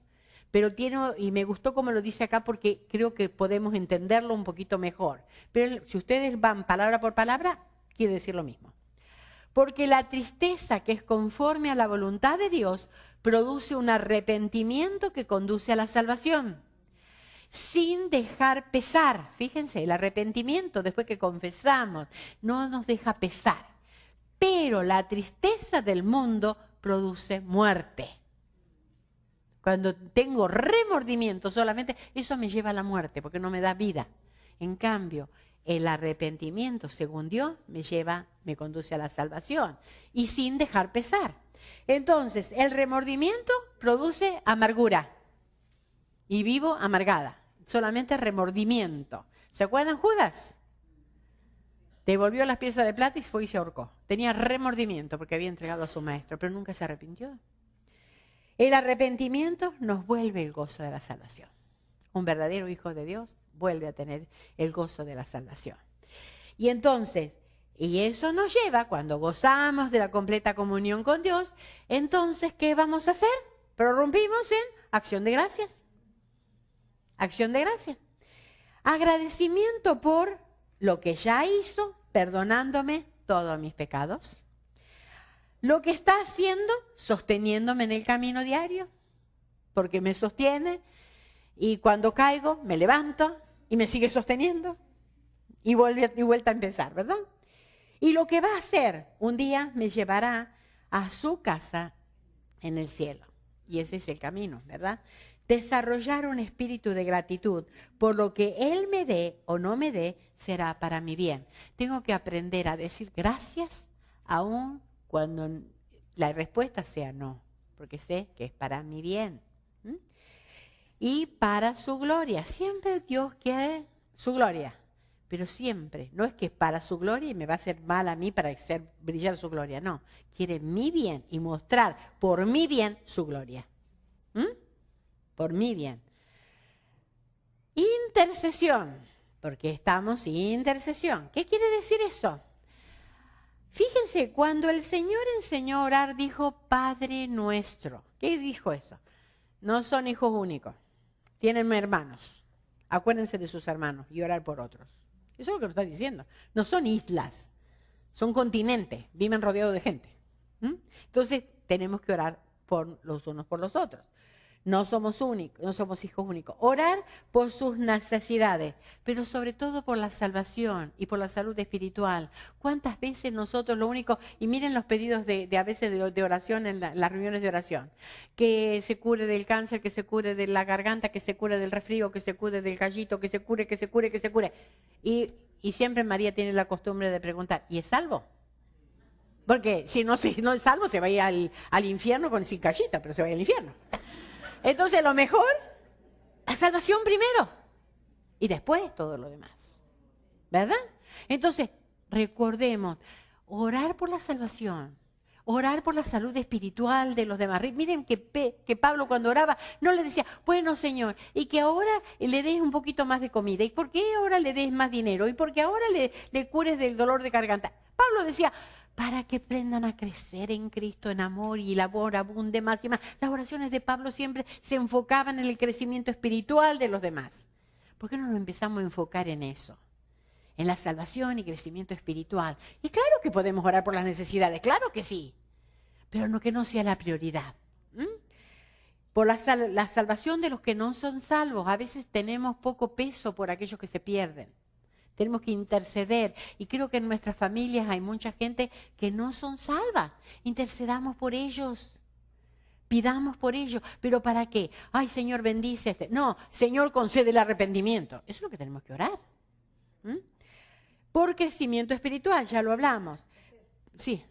Pero y me gustó como lo dice acá porque creo que podemos entenderlo un poquito mejor. Pero si ustedes van palabra por palabra, quiere decir lo mismo. Porque la tristeza que es conforme a la voluntad de Dios produce un arrepentimiento que conduce a la salvación. Sin dejar pesar. Fíjense, el arrepentimiento después que confesamos no nos deja pesar. Pero la tristeza del mundo produce muerte. Cuando tengo remordimiento solamente, eso me lleva a la muerte porque no me da vida. En cambio, el arrepentimiento, según Dios, me conduce a la salvación y sin dejar pesar. Entonces, el remordimiento produce amargura y vivo amargada. Solamente remordimiento. ¿Se acuerdan Judas? Devolvió las piezas de plata y fue y se ahorcó. Tenía remordimiento porque había entregado a su maestro, pero nunca se arrepintió. El arrepentimiento nos vuelve el gozo de la salvación. Un verdadero hijo de Dios vuelve a tener el gozo de la salvación. Y entonces, y eso nos lleva, cuando gozamos de la completa comunión con Dios, entonces, ¿qué vamos a hacer? Prorrumpimos en acción de gracias. Acción de gracias. Agradecimiento por lo que ya hizo, perdonándome todos mis pecados. Lo que está haciendo, sosteniéndome en el camino diario, porque me sostiene y cuando caigo me levanto y me sigue sosteniendo y vuelta a empezar, ¿verdad? Y lo que va a hacer un día me llevará a su casa en el cielo. Y ese es el camino, ¿verdad? Desarrollar un espíritu de gratitud por lo que Él me dé o no me dé será para mi bien. Tengo que aprender a decir gracias aún cuando la respuesta sea no, porque sé que es para mi bien. Y para su gloria. Siempre Dios quiere su gloria, pero siempre. No es que es para su gloria y me va a hacer mal a mí para hacer brillar su gloria. No, quiere mi bien y mostrar por mi bien su gloria. Por mi bien. Intercesión, porque estamos en intercesión. ¿Qué quiere decir eso? Fíjense, cuando el Señor enseñó a orar, dijo Padre nuestro. ¿Qué dijo eso? No son hijos únicos, tienen hermanos. Acuérdense de sus hermanos y orar por otros. Eso es lo que nos está diciendo. No son islas, son continentes, viven rodeados de gente. Entonces tenemos que orar por los unos por los otros. No somos únicos, no somos hijos únicos. Orar por sus necesidades, pero sobre todo por la salvación y por la salud espiritual. ¿Cuántas veces nosotros lo único, y miren los pedidos a veces de oración en las reuniones de oración, que se cure del cáncer, que se cure de la garganta, que se cure del resfrío, que se cure del gallito, que se cure, que se cure, que se cure. Y siempre María tiene la costumbre de preguntar, ¿y es salvo? Porque si no es salvo, se va a ir al infierno sin gallita, pero se va a ir al infierno. Entonces, lo mejor, la salvación primero y después todo lo demás, ¿verdad? Entonces, recordemos, orar por la salvación, Orar por la salud espiritual de los demás. Miren que Pablo cuando oraba no le decía, bueno Señor, y que ahora le des un poquito más de comida, y por qué ahora le des más dinero, y por qué ahora le cures del dolor de garganta. Pablo decía, para que aprendan a crecer en Cristo, en amor, y el amor abunde más y más. Las oraciones de Pablo siempre se enfocaban en el crecimiento espiritual de los demás. ¿Por qué no nos empezamos a enfocar en eso? En la salvación y crecimiento espiritual. Y claro que podemos orar por las necesidades, claro que sí, pero no que no sea la prioridad. Por la salvación de los que no son salvos, a veces tenemos poco peso por aquellos que se pierden. Tenemos que interceder, y creo que en nuestras familias hay mucha gente que no son salvas. Intercedamos por ellos, pidamos por ellos, pero ¿para qué? Ay, Señor, bendice a este. No, Señor, concede el arrepentimiento. Eso es lo que tenemos que orar. Por crecimiento espiritual, ya lo hablamos. Sí.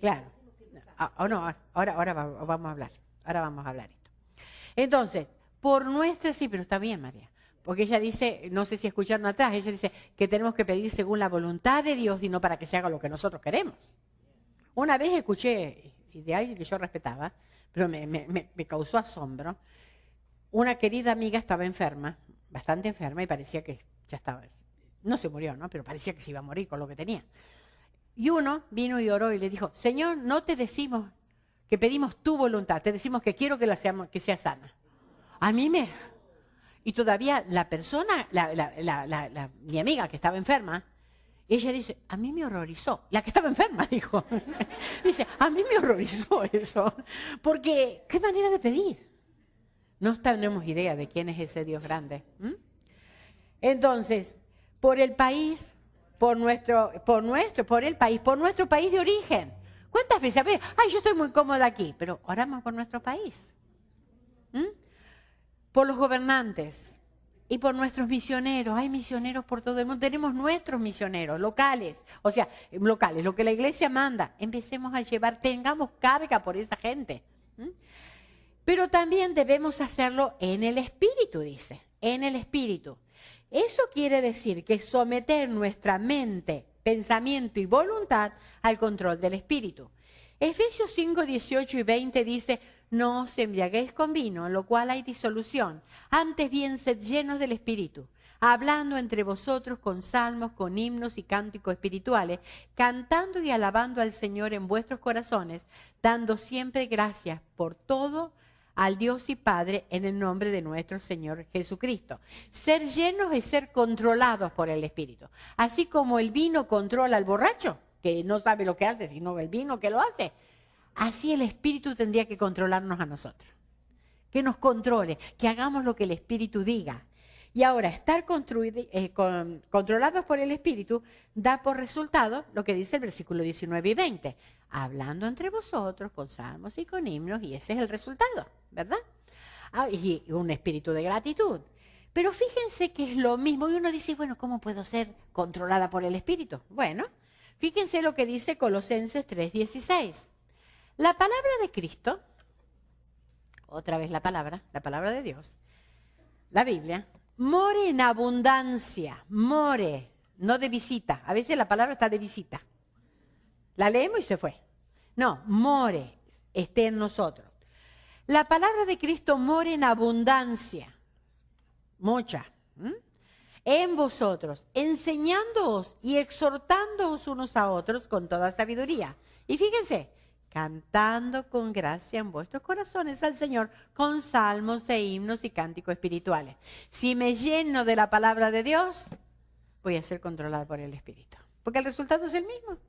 Claro. Ahora vamos a hablar. Ahora vamos a hablar esto. Entonces, por nuestra, sí, pero está bien, María. Porque ella dice, no sé si escucharon atrás, ella dice que tenemos que pedir según la voluntad de Dios y no para que se haga lo que nosotros queremos. Una vez escuché de alguien que yo respetaba, pero me causó asombro. Una querida amiga estaba enferma, bastante enferma, y parecía que ya estaba, no se murió, ¿no? Pero parecía que se iba a morir con lo que tenía. Y uno vino y oró y le dijo, Señor, no te decimos que pedimos tu voluntad, te decimos que quiero que sea sana. A mí y todavía la persona, mi amiga que estaba enferma, ella dice, a mí me horrorizó. La que estaba enferma, dijo. Dice, a mí me horrorizó eso. Porque, ¿qué manera de pedir? No tenemos idea de quién es ese Dios grande. Entonces, por el país, por nuestro país de origen. ¿Cuántas veces? Ay, yo estoy muy cómoda aquí, pero oramos por nuestro país. Por los gobernantes y por nuestros misioneros. Hay misioneros por todo el mundo. Tenemos nuestros misioneros locales, o sea, locales, lo que la iglesia manda. Empecemos a llevar, tengamos carga por esa gente. Pero también debemos hacerlo en el Espíritu, dice, en el Espíritu. Eso quiere decir que someter nuestra mente, pensamiento y voluntad al control del Espíritu. Efesios 5, 18 y 20 dice, no os embriaguéis con vino, en lo cual hay disolución. Antes bien, sed llenos del Espíritu, hablando entre vosotros con salmos, con himnos y cánticos espirituales, cantando y alabando al Señor en vuestros corazones, dando siempre gracias por todo al Dios y Padre en el nombre de nuestro Señor Jesucristo. Ser llenos es ser controlados por el Espíritu. Así como el vino controla al borracho, que no sabe lo que hace, sino el vino que lo hace. Así el Espíritu tendría que controlarnos a nosotros. Que nos controle, que hagamos lo que el Espíritu diga. Y ahora, estar controlados por el Espíritu da por resultado lo que dice el versículo 19 y 20. Hablando entre vosotros con salmos y con himnos, y ese es el resultado, ¿verdad? Y un espíritu de gratitud. Pero fíjense que es lo mismo. Y uno dice, bueno, ¿cómo puedo ser controlada por el Espíritu? Bueno, fíjense lo que dice Colosenses 3:16. La palabra de Cristo, otra vez la palabra de Dios, la Biblia, more en abundancia, more, no de visita. A veces la palabra está de visita. La leemos y se fue. No, more, esté en nosotros. La palabra de Cristo more en abundancia, mucha, en vosotros, enseñándoos y exhortándoos unos a otros con toda sabiduría. Y fíjense, cantando con gracia en vuestros corazones al Señor con salmos e himnos y cánticos espirituales. Si me lleno de la palabra de Dios, voy a ser controlada por el Espíritu. Porque el resultado es el mismo.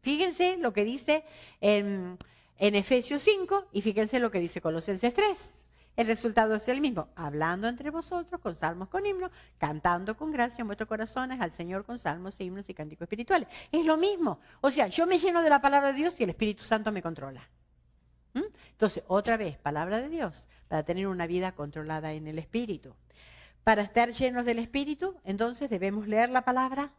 Fíjense lo que dice en Efesios 5 y fíjense lo que dice Colosenses 3. El resultado es el mismo. Hablando entre vosotros con salmos, con himnos, cantando con gracia en vuestros corazones al Señor con salmos, himnos y cánticos espirituales. Es lo mismo. O sea, yo me lleno de la palabra de Dios y el Espíritu Santo me controla. Entonces, otra vez, palabra de Dios, para tener una vida controlada en el Espíritu. Para estar llenos del Espíritu, entonces debemos leer la palabra,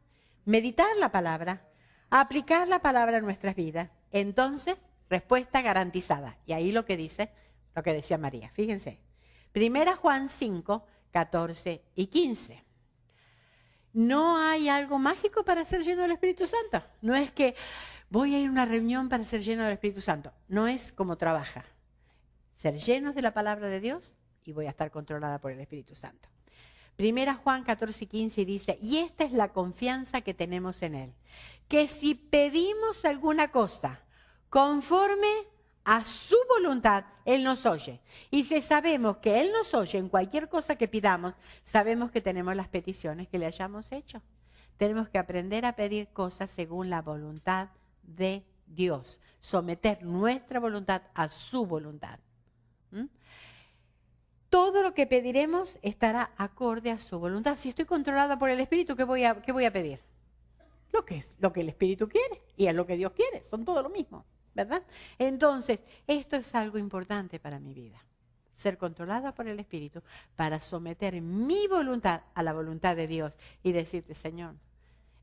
meditar la palabra, aplicar la palabra en nuestras vidas. Entonces, respuesta garantizada. Y ahí lo que dice, lo que decía María. Fíjense. 1 Juan 5, 14 y 15. No hay algo mágico para ser lleno del Espíritu Santo. No es que voy a ir a una reunión para ser lleno del Espíritu Santo. No es como trabaja. Ser llenos de la palabra de Dios y voy a estar controlada por el Espíritu Santo. Primera Juan 14:15 dice, y esta es la confianza que tenemos en Él, que si pedimos alguna cosa conforme a su voluntad, Él nos oye. Y si sabemos que Él nos oye en cualquier cosa que pidamos, sabemos que tenemos las peticiones que le hayamos hecho. Tenemos que aprender a pedir cosas según la voluntad de Dios. Someter nuestra voluntad a su voluntad. Todo lo que pediremos estará acorde a su voluntad. Si estoy controlada por el Espíritu, ¿qué voy a pedir? Lo que el Espíritu quiere y es lo que Dios quiere. Son todo lo mismo, ¿verdad? Entonces, esto es algo importante para mi vida. Ser controlada por el Espíritu para someter mi voluntad a la voluntad de Dios y decirte, Señor,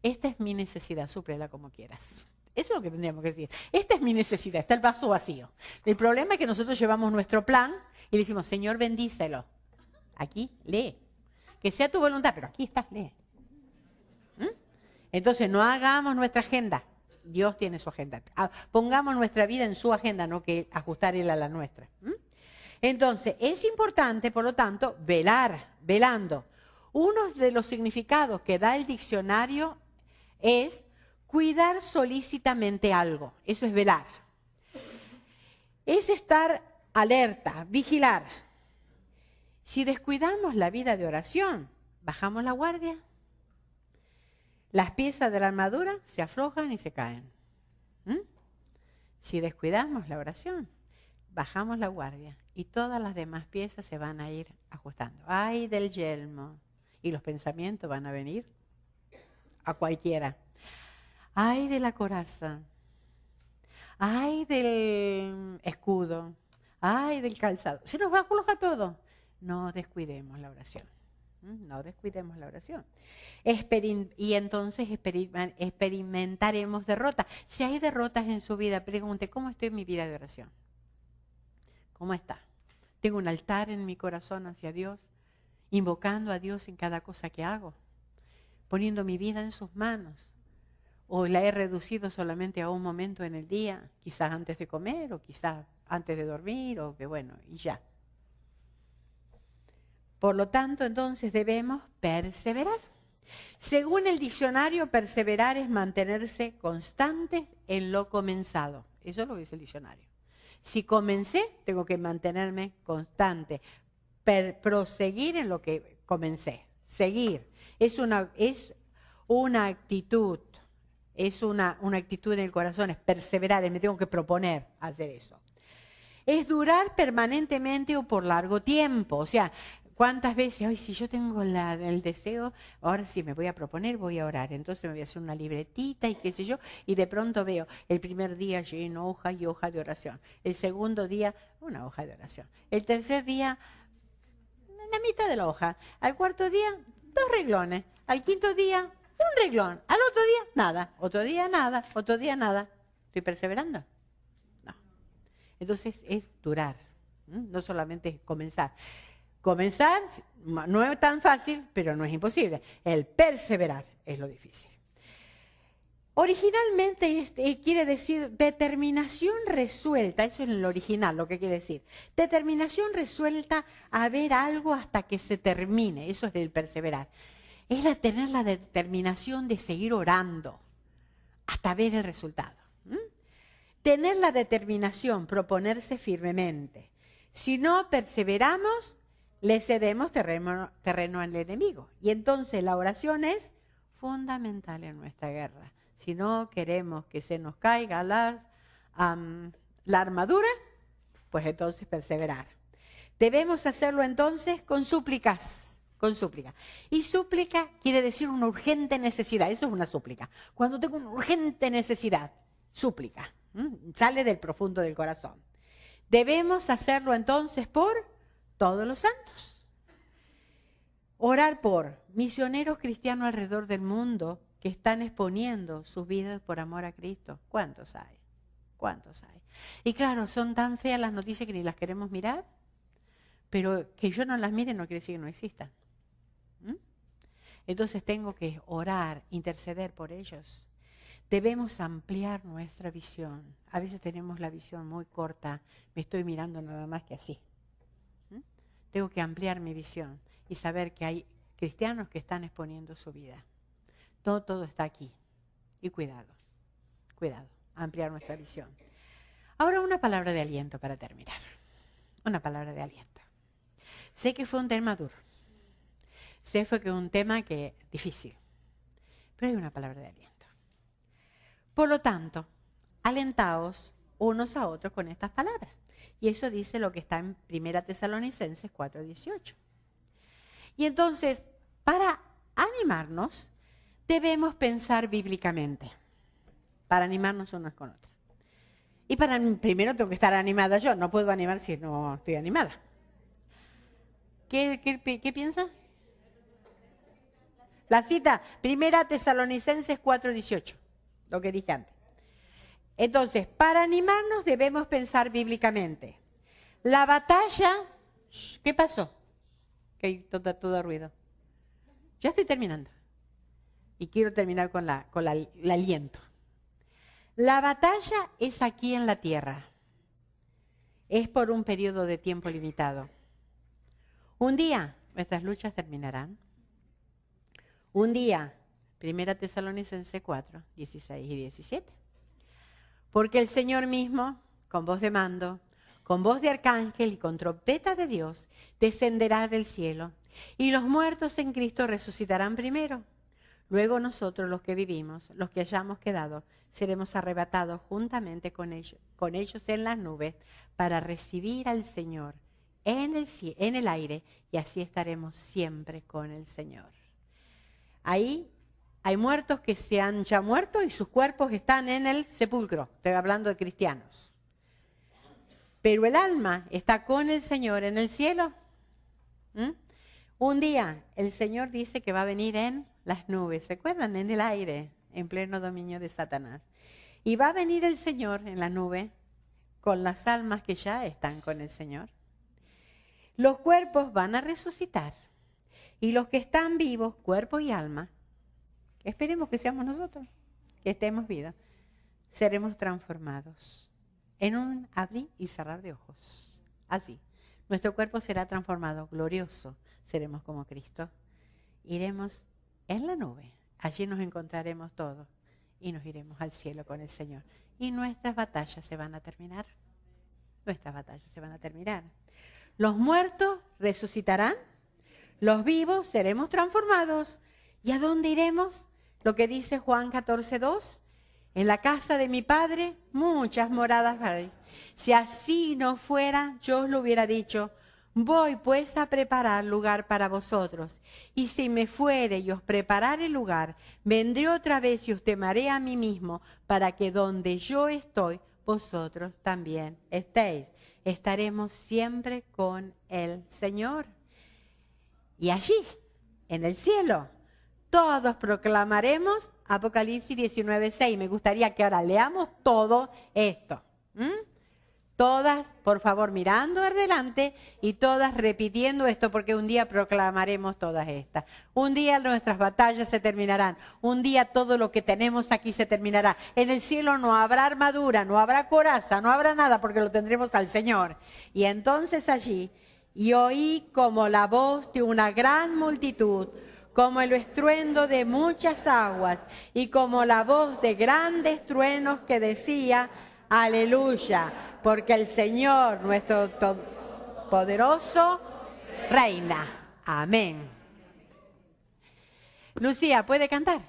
esta es mi necesidad, súplela como quieras. Eso es lo que tendríamos que decir. Esta es mi necesidad, está el vaso vacío. El problema es que nosotros llevamos nuestro plan y le decimos, Señor, bendícelo. Aquí, lee. Que sea tu voluntad, pero aquí estás, lee. Entonces, no hagamos nuestra agenda. Dios tiene su agenda. Pongamos nuestra vida en su agenda, no que ajustar Él a la nuestra. Entonces, es importante, por lo tanto, velando. Uno de los significados que da el diccionario es cuidar solícitamente algo. Eso es velar. Es estar alerta, vigilar. Si descuidamos la vida de oración, bajamos la guardia. Las piezas de la armadura se aflojan y se caen. Si descuidamos la oración, bajamos la guardia y todas las demás piezas se van a ir ajustando. Ay del yelmo. Y los pensamientos van a venir a cualquiera. Ay de la coraza. Ay del escudo. Ay del calzado. Se nos va a aflojar todo. No descuidemos la oración. No descuidemos la oración. Y entonces experimentaremos derrotas. Si hay derrotas en su vida, pregunte, ¿cómo estoy en mi vida de oración? ¿Cómo está? ¿Tengo un altar en mi corazón hacia Dios? ¿Invocando a Dios en cada cosa que hago? ¿Poniendo mi vida en sus manos? ¿O la he reducido solamente a un momento en el día? Quizás antes de comer o quizás antes de dormir o que bueno, y ya. Por lo tanto, entonces debemos perseverar. Según el diccionario, perseverar es mantenerse constantes en lo comenzado. Eso es lo que dice el diccionario. Si comencé, tengo que mantenerme constante. Proseguir en lo que comencé. Seguir. Es una actitud. Es una actitud en el corazón. Es perseverar. Me tengo que proponer hacer eso. Es durar permanentemente o por largo tiempo. O sea, ¿cuántas veces? Ay, si yo tengo el deseo, ahora sí me voy a proponer, voy a orar. Entonces me voy a hacer una libretita y qué sé yo. Y de pronto veo, el primer día lleno hoja y hoja de oración. El segundo día, una hoja de oración. El tercer día, la mitad de la hoja. Al cuarto día, 2 renglones. Al quinto día, 1 renglón. Al otro día, nada. Otro día, nada. Otro día, nada. ¿Estoy perseverando? No. Entonces es durar. No solamente es comenzar. Comenzar no es tan fácil, pero no es imposible. El perseverar es lo difícil. Originalmente quiere decir determinación resuelta. Eso es en el original lo que quiere decir. Determinación resuelta a ver algo hasta que se termine. Eso es el perseverar. Es tener la determinación de seguir orando hasta ver el resultado. Tener la determinación, proponerse firmemente. Si no perseveramos, le cedemos terreno al enemigo. Y entonces la oración es fundamental en nuestra guerra. Si no queremos que se nos caiga la armadura, pues entonces perseverar. Debemos hacerlo entonces con súplicas. Con súplica. Y súplica quiere decir una urgente necesidad. Eso es una súplica. Cuando tengo una urgente necesidad, súplica. Sale del profundo del corazón. Debemos hacerlo entonces por todos los santos. Orar por misioneros cristianos alrededor del mundo que están exponiendo sus vidas por amor a Cristo. ¿Cuántos hay? ¿Cuántos hay? Y claro, son tan feas las noticias que ni las queremos mirar, pero que yo no las mire no quiere decir que no existan. Entonces tengo que orar, interceder por ellos. Debemos ampliar nuestra visión. A veces tenemos la visión muy corta. Me estoy mirando nada más que así. Tengo que ampliar mi visión y saber que hay cristianos que están exponiendo su vida. No todo está aquí. Y cuidado, ampliar nuestra visión. Ahora una palabra de aliento para terminar. Una palabra de aliento. Sé que fue un tema duro. Sé que fue un tema difícil. Pero hay una palabra de aliento. Por lo tanto, alentaos unos a otros con estas palabras. Y eso dice lo que está en 1 Tesalonicenses 4:18. Y entonces, para animarnos, debemos pensar bíblicamente. Para animarnos unos con otros. Y primero tengo que estar animada yo. No puedo animar si no estoy animada. ¿Qué piensa? La cita, 1 Tesalonicenses 4:18. Lo que dije antes. Entonces, para animarnos debemos pensar bíblicamente. La batalla, ¿qué pasó? Que hay todo ruido. Ya estoy terminando. Y quiero terminar con el aliento. La batalla es aquí en la tierra. Es por un periodo de tiempo limitado. Un día nuestras luchas terminarán. Un día, 1 Tesalonicenses 4, 16 y 17. Porque el Señor mismo, con voz de mando, con voz de arcángel y con trompeta de Dios, descenderá del cielo, y los muertos en Cristo resucitarán primero. Luego nosotros, los que vivimos, los que hayamos quedado, seremos arrebatados juntamente con ellos en las nubes para recibir al Señor en el aire, y así estaremos siempre con el Señor. Ahí hay muertos que se han ya muerto y sus cuerpos están en el sepulcro. Estoy hablando de cristianos. Pero el alma está con el Señor en el cielo. Un día el Señor dice que va a venir en las nubes. ¿Se acuerdan? En el aire, en pleno dominio de Satanás. Y va a venir el Señor en la nube con las almas que ya están con el Señor. Los cuerpos van a resucitar. Y los que están vivos, cuerpo y alma, esperemos que seamos nosotros, que estemos vivos, seremos transformados en un abrir y cerrar de ojos. Así, nuestro cuerpo será transformado, glorioso, seremos como Cristo. Iremos en la nube, allí nos encontraremos todos y nos iremos al cielo con el Señor. Y nuestras batallas se van a terminar. Nuestras batallas se van a terminar. Los muertos resucitarán, los vivos seremos transformados. ¿Y a dónde iremos? Lo que dice Juan 14:2, en la casa de mi Padre muchas moradas hay. Si así no fuera, yo os lo hubiera dicho, voy pues a preparar lugar para vosotros. Y si me fuere y os preparare lugar, vendré otra vez y os tomaré a mí mismo, para que donde yo estoy, vosotros también estéis. Estaremos siempre con el Señor. Y allí, en el cielo, todos proclamaremos Apocalipsis 19:6. Me gustaría que ahora leamos todo esto. Todas, por favor, mirando adelante y todas repitiendo esto, porque un día proclamaremos todas estas. Un día nuestras batallas se terminarán. Un día todo lo que tenemos aquí se terminará. En el cielo no habrá armadura, no habrá coraza, no habrá nada, porque lo tendremos al Señor. Y entonces allí, y oí como la voz de una gran multitud, como el estruendo de muchas aguas y como la voz de grandes truenos que decía, aleluya, porque el Señor nuestro poderoso reina. Amén. Lucía, ¿puede cantar?